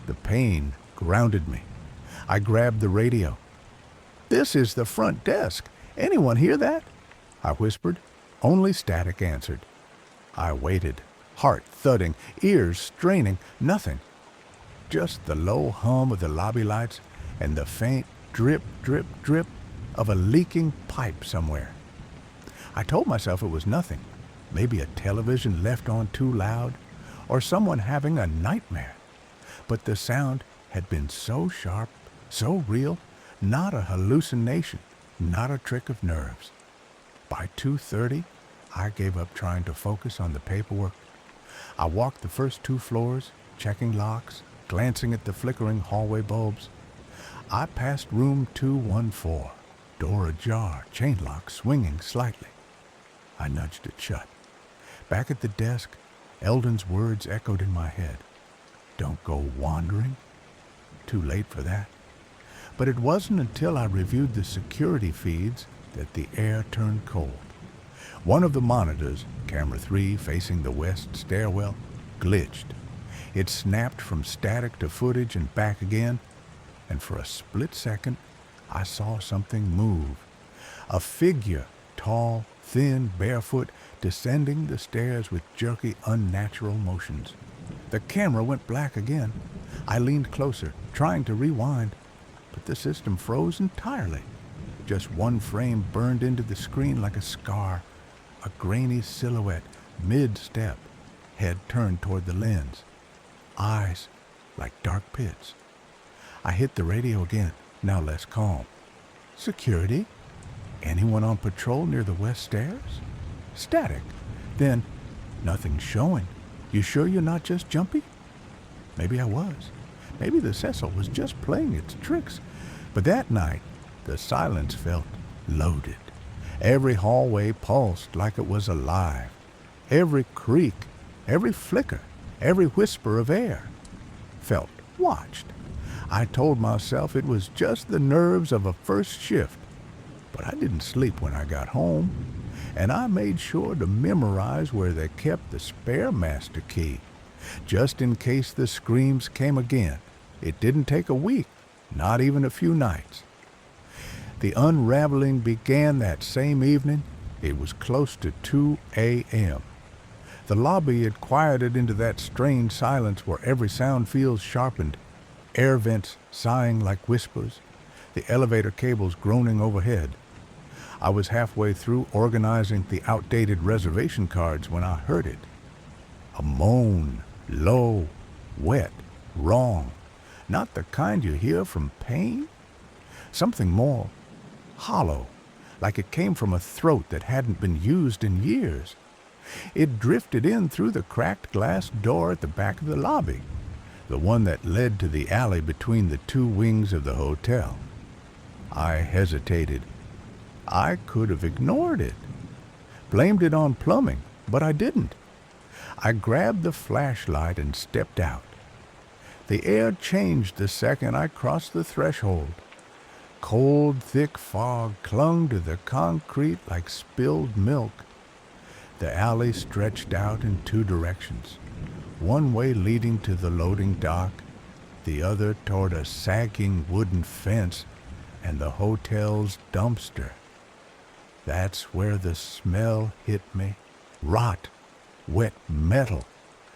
The pain grounded me. I grabbed the radio. "This is the front desk. Anyone hear that?" I whispered. Only static answered. I waited, heart thudding, ears straining, nothing. Just the low hum of the lobby lights and the faint drip, drip, drip of a leaking pipe somewhere. I told myself it was nothing. Maybe a television left on too loud, or someone having a nightmare. But the sound had been so sharp, so real, not a hallucination, not a trick of nerves. By 2:30, I gave up trying to focus on the paperwork. I walked the first 2 floors, checking locks, glancing at the flickering hallway bulbs. I passed room 214, door ajar, chain lock swinging slightly. I nudged it shut. Back at the desk, Eldon's words echoed in my head. "Don't go wandering." Too late for that. But it wasn't until I reviewed the security feeds that the air turned cold. One of the monitors, camera 3 facing the west stairwell, glitched. It snapped from static to footage and back again, and for a split second, I saw something move. A figure, tall, thin, barefoot, descending the stairs with jerky, unnatural motions. The camera went black again. I leaned closer, trying to rewind, but the system froze entirely. Just one frame burned into the screen like a scar, a grainy silhouette, mid-step, head turned toward the lens, eyes like dark pits. I hit the radio again, now less calm. "Security? Anyone on patrol near the west stairs?" Static. Then, "Nothing showing. You sure you're not just jumpy?" Maybe I was. Maybe the Cecil was just playing its tricks. But that night, the silence felt loaded. Every hallway pulsed like it was alive. Every creak, every flicker, every whisper of air felt watched. I told myself it was just the nerves of a first shift. But I didn't sleep when I got home, and I made sure to memorize where they kept the spare master key, just in case the screams came again. It didn't take a week, not even a few nights. The unraveling began that same evening. It was close to 2 a.m. The lobby had quieted into that strange silence where every sound feels sharpened, air vents sighing like whispers, the elevator cables groaning overhead. I was halfway through organizing the outdated reservation cards when I heard it. A moan, low, wet, wrong. Not the kind you hear from pain. Something more hollow, like it came from a throat that hadn't been used in years. It drifted in through the cracked glass door at the back of the lobby, the one that led to the alley between the 2 wings of the hotel. I hesitated. I could have ignored it, blamed it on plumbing, but I didn't. I grabbed the flashlight and stepped out. The air changed the second I crossed the threshold. Cold, thick fog clung to the concrete like spilled milk. The alley stretched out in 2 directions, one way leading to the loading dock, the other toward a sagging wooden fence and the hotel's dumpster. That's where the smell hit me. Rot, wet metal,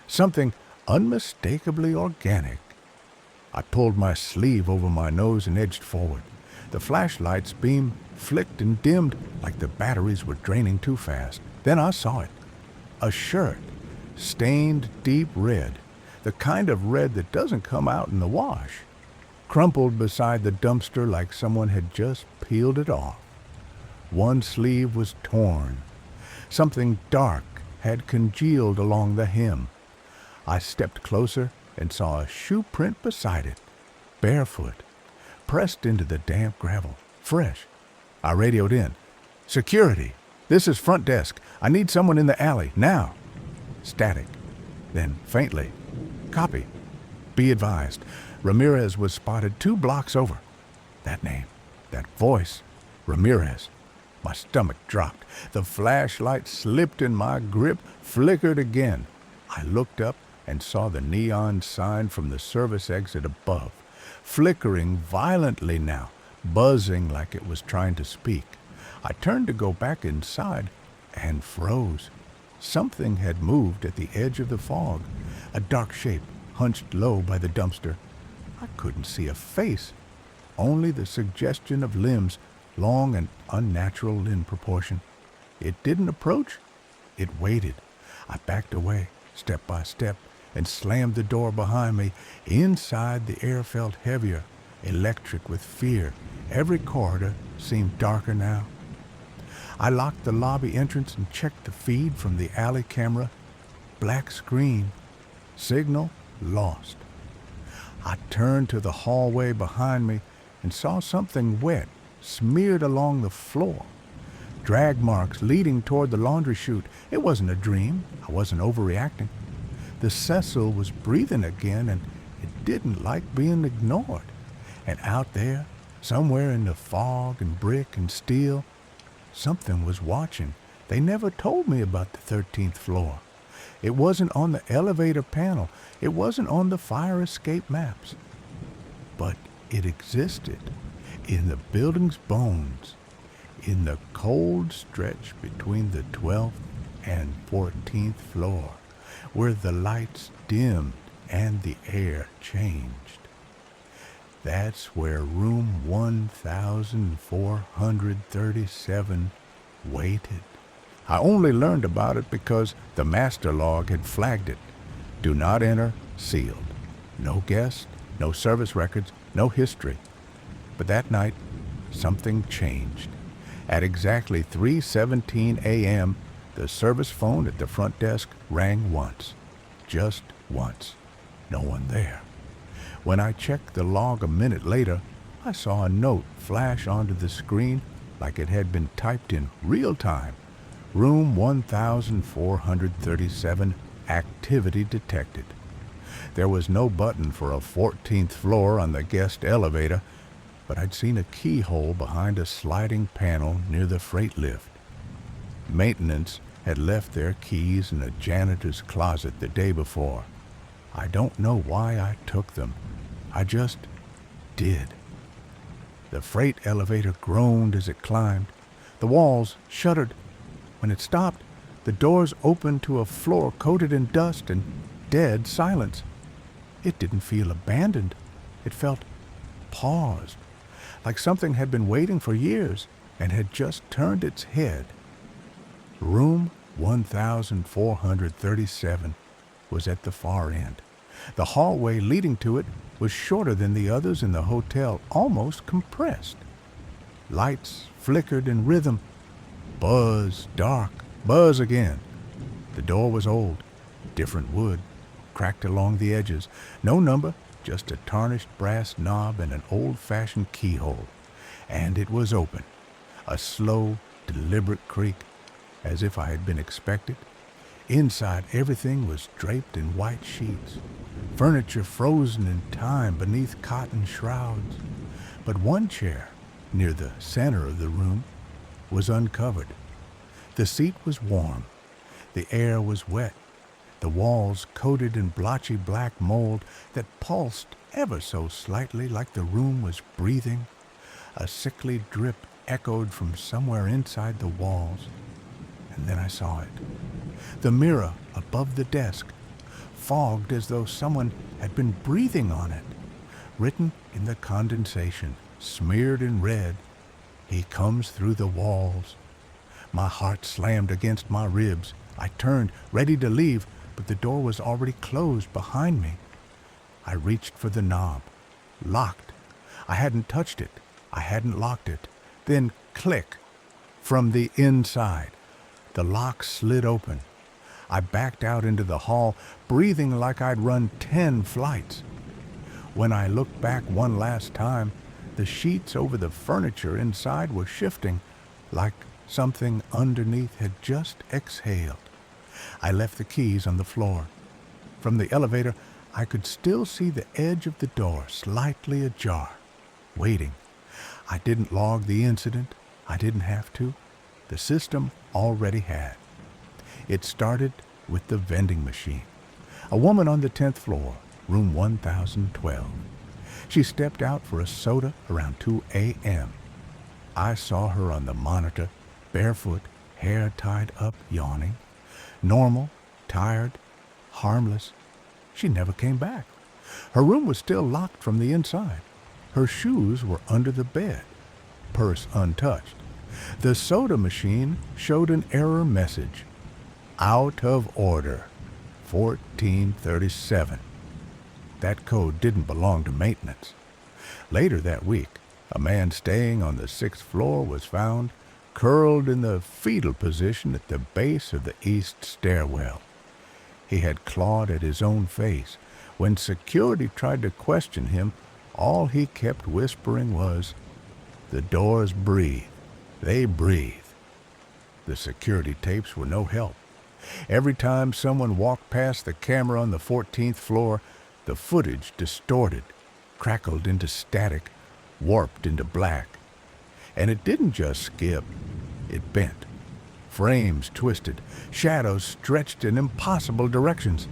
something unmistakably organic. I pulled my sleeve over my nose and edged forward. The flashlight's beam flicked and dimmed like the batteries were draining too fast. Then I saw it. A shirt, stained deep red, the kind of red that doesn't come out in the wash, crumpled beside the dumpster like someone had just peeled it off. One sleeve was torn. Something dark had congealed along the hem. I stepped closer and saw a shoe print beside it, barefoot, pressed into the damp gravel, fresh. I radioed in. "Security, this is front desk. I need someone in the alley, now." Static. Then, faintly, "Copy. Be advised, Ramirez was spotted 2 blocks over." That name. That voice, Ramirez. My stomach dropped. The flashlight slipped in my grip, flickered again. I looked up and saw the neon sign from the service exit above, flickering violently now, buzzing like it was trying to speak. I turned to go back inside and froze. Something had moved at the edge of the fog, a dark shape hunched low by the dumpster. I couldn't see a face, only the suggestion of limbs, long and unnatural in proportion. It didn't approach, it waited. I backed away, step by step, and slammed the door behind me. Inside, the air felt heavier, electric with fear. Every corridor seemed darker now. I locked the lobby entrance and checked the feed from the alley camera. Black screen. Signal lost. I turned to the hallway behind me and saw something wet smeared along the floor. Drag marks leading toward the laundry chute. It wasn't a dream. I wasn't overreacting. The Cecil was breathing again, and it didn't like being ignored. And out there, somewhere in the fog and brick and steel, something was watching. They never told me about the 13th floor. It wasn't on the elevator panel. It wasn't on the fire escape maps. But it existed in the building's bones, in the cold stretch between the 12th and 14th floor, where the lights dimmed and the air changed. That's where room 1437 waited. I only learned about it because the master log had flagged it. Do not enter, sealed. No guest, no service records, no history. But that night, something changed. At exactly 3:17 a.m., the service phone at the front desk rang once. Just once. No one there. When I checked the log a minute later, I saw a note flash onto the screen like it had been typed in real time. Room 1437, activity detected. There was no button for a 14th floor on the guest elevator, but I'd seen a keyhole behind a sliding panel near the freight lift. Maintenance had left their keys in a janitor's closet the day before. I don't know why I took them. I just did. The freight elevator groaned as it climbed. The walls shuddered. When it stopped, the doors opened to a floor coated in dust and dead silence. It didn't feel abandoned. It felt paused, like something had been waiting for years and had just turned its head. Room 1437 was at the far end. The hallway leading to it was shorter than the others in the hotel, almost compressed. Lights flickered in rhythm. Buzz, dark, buzz again. The door was old, different wood, cracked along the edges. No number, just a tarnished brass knob and an old-fashioned keyhole. And it was open. A slow, deliberate creak, as if I had been expected. Inside, everything was draped in white sheets, furniture frozen in time beneath cotton shrouds. But one chair, near the center of the room, was uncovered. The seat was warm. The air was wet. The walls coated in blotchy black mold that pulsed ever so slightly like the room was breathing. A sickly drip echoed from somewhere inside the walls. And then I saw it. The mirror above the desk, fogged as though someone had been breathing on it. Written in the condensation, smeared in red, "He comes through the walls." My heart slammed against my ribs. I turned, ready to leave, but the door was already closed behind me. I reached for the knob. Locked. I hadn't touched it. I hadn't locked it. Then click. From the inside. The lock slid open. I backed out into the hall, breathing like I'd run 10 flights. When I looked back one last time, the sheets over the furniture inside were shifting, like something underneath had just exhaled. I left the keys on the floor. From the elevator, I could still see the edge of the door slightly ajar, waiting. I didn't log the incident. I didn't have to. The system already had. It started with the vending machine. A woman on the 10th floor, room 1012. She stepped out for a soda around 2 a.m. I saw her on the monitor, barefoot, hair tied up, yawning. Normal, tired, harmless. She never came back. Her room was still locked from the inside. Her shoes were under the bed, purse untouched. The soda machine showed an error message. Out of order, 1437. That code didn't belong to maintenance. Later that week, a man staying on the 6th floor was found curled in the fetal position at the base of the east stairwell. He had clawed at his own face. When security tried to question him, all he kept whispering was, "The doors breathe. They breathe." The security tapes were no help. Every time someone walked past the camera on the 14th floor, the footage distorted, crackled into static, warped into black. And it didn't just skip, it bent. Frames twisted, shadows stretched in impossible directions.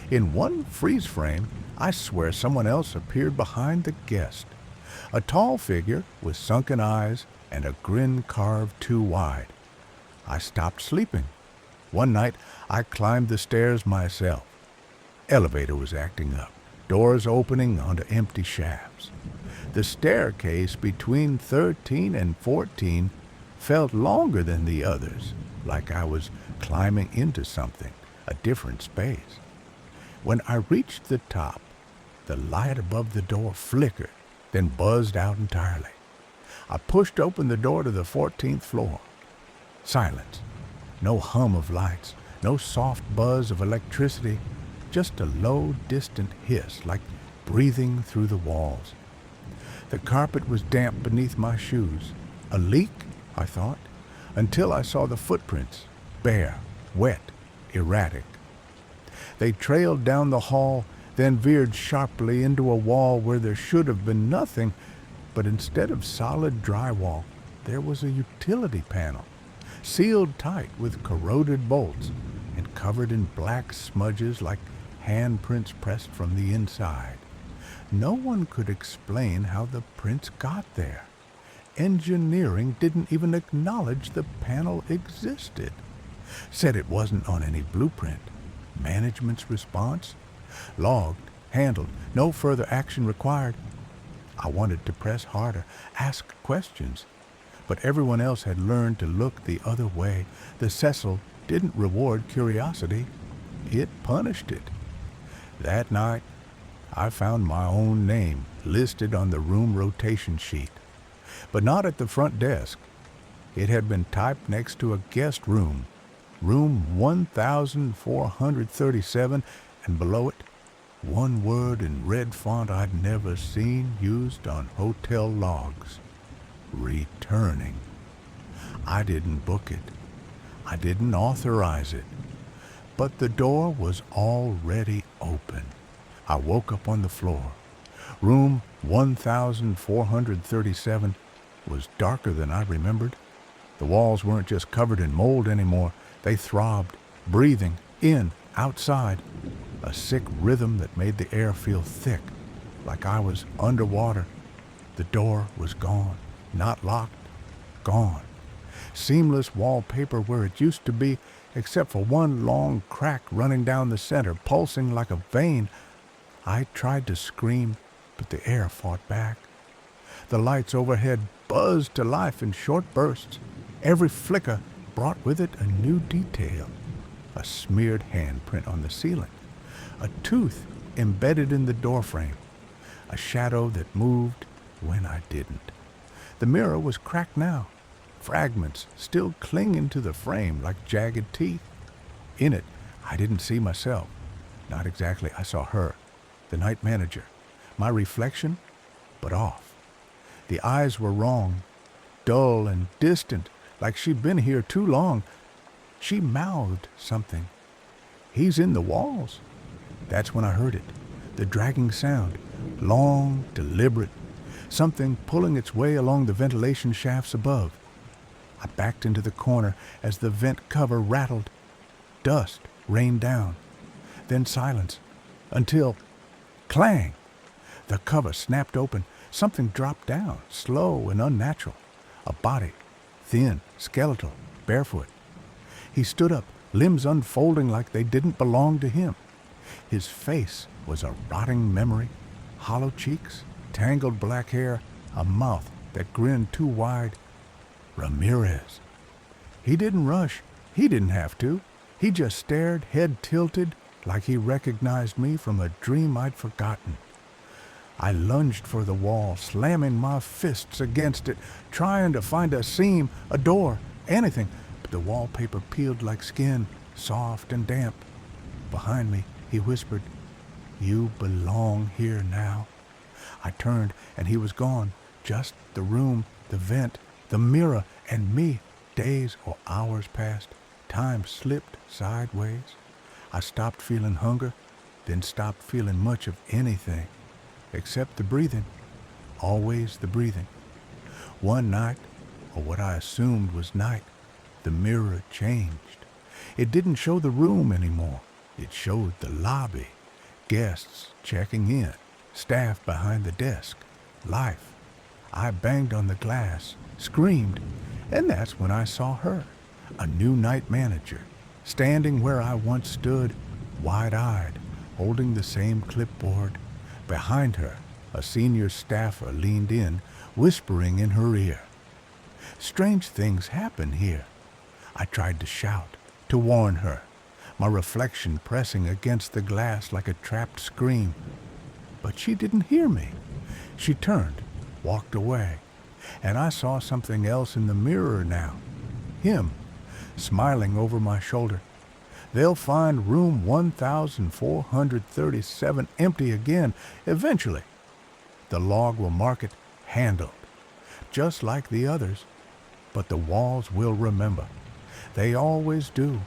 In one freeze frame, I swear someone else appeared behind the guest. A tall figure with sunken eyes and a grin carved too wide. I stopped sleeping. One night, I climbed the stairs myself. Elevator was acting up, doors opening onto empty shafts. The staircase between 13 and 14 felt longer than the others, like I was climbing into something, a different space. When I reached the top, the light above the door flickered, then buzzed out entirely. I pushed open the door to the 14th floor. Silence. No hum of lights, no soft buzz of electricity, just a low, distant hiss like breathing through the walls. The carpet was damp beneath my shoes. A leak, I thought, until I saw the footprints, bare, wet, erratic. They trailed down the hall, then veered sharply into a wall where there should have been nothing, but instead of solid drywall, there was a utility panel, sealed tight with corroded bolts and covered in black smudges like handprints pressed from the inside. No one could explain how the prints got there. Engineering didn't even acknowledge the panel existed. Said it wasn't on any blueprint. Management's response? Logged, handled, no further action required. I wanted to press harder, ask questions. But everyone else had learned to look the other way. The Cecil didn't reward curiosity. It punished it. That night, I found my own name listed on the room rotation sheet, but not at the front desk. It had been typed next to a guest room, room 1437, and below it, one word in red font I'd never seen used on hotel logs. Returning. I didn't book it. I didn't authorize it. But the door was already open. I woke up on the floor. Room 1437 was darker than I remembered. The walls weren't just covered in mold anymore. They throbbed, breathing, in, outside. A sick rhythm that made the air feel thick, like I was underwater. The door was gone. Not locked, gone. Seamless wallpaper where it used to be, except for one long crack running down the center, pulsing like a vein. I tried to scream, but the air fought back. The lights overhead buzzed to life in short bursts. Every flicker brought with it a new detail. A smeared handprint on the ceiling. A tooth embedded in the doorframe. A shadow that moved when I didn't. The mirror was cracked now, fragments still clinging to the frame like jagged teeth. In it, I didn't see myself. Not exactly, I saw her, the night manager. My reflection, but off. The eyes were wrong, dull and distant, like she'd been here too long. She mouthed something. "He's in the walls." That's when I heard it, the dragging sound, long, deliberate, something pulling its way along the ventilation shafts above. I backed into the corner as the vent cover rattled. Dust rained down, then silence, until clang! The cover snapped open. Something dropped down, slow and unnatural. A body, thin, skeletal, barefoot. He stood up, limbs unfolding like they didn't belong to him. His face was a rotting memory, hollow cheeks, tangled black hair, a mouth that grinned too wide. Ramirez. He didn't rush. He didn't have to. He just stared, head tilted, like he recognized me from a dream I'd forgotten. I lunged for the wall, slamming my fists against it, trying to find a seam, a door, anything, but the wallpaper peeled like skin, soft and damp. Behind me, he whispered, "You belong here now." I turned, and he was gone. Just the room, the vent, the mirror, and me. Days or hours passed. Time slipped sideways. I stopped feeling hunger, then stopped feeling much of anything, except the breathing. Always the breathing. One night, or what I assumed was night, the mirror changed. It didn't show the room anymore. It showed the lobby. Guests checking in, staff behind the desk, life. I banged on the glass, screamed, and that's when I saw her, a new night manager, standing where I once stood, wide-eyed, holding the same clipboard. Behind her, a senior staffer leaned in, whispering in her ear. Strange things happen here. I tried to shout, to warn her, my reflection pressing against the glass like a trapped scream. But she didn't hear me. She turned, walked away, and I saw something else in the mirror now. Him, smiling over my shoulder. They'll find room 1437 empty again eventually. The log will mark it handled, just like the others, but the walls will remember. They always do.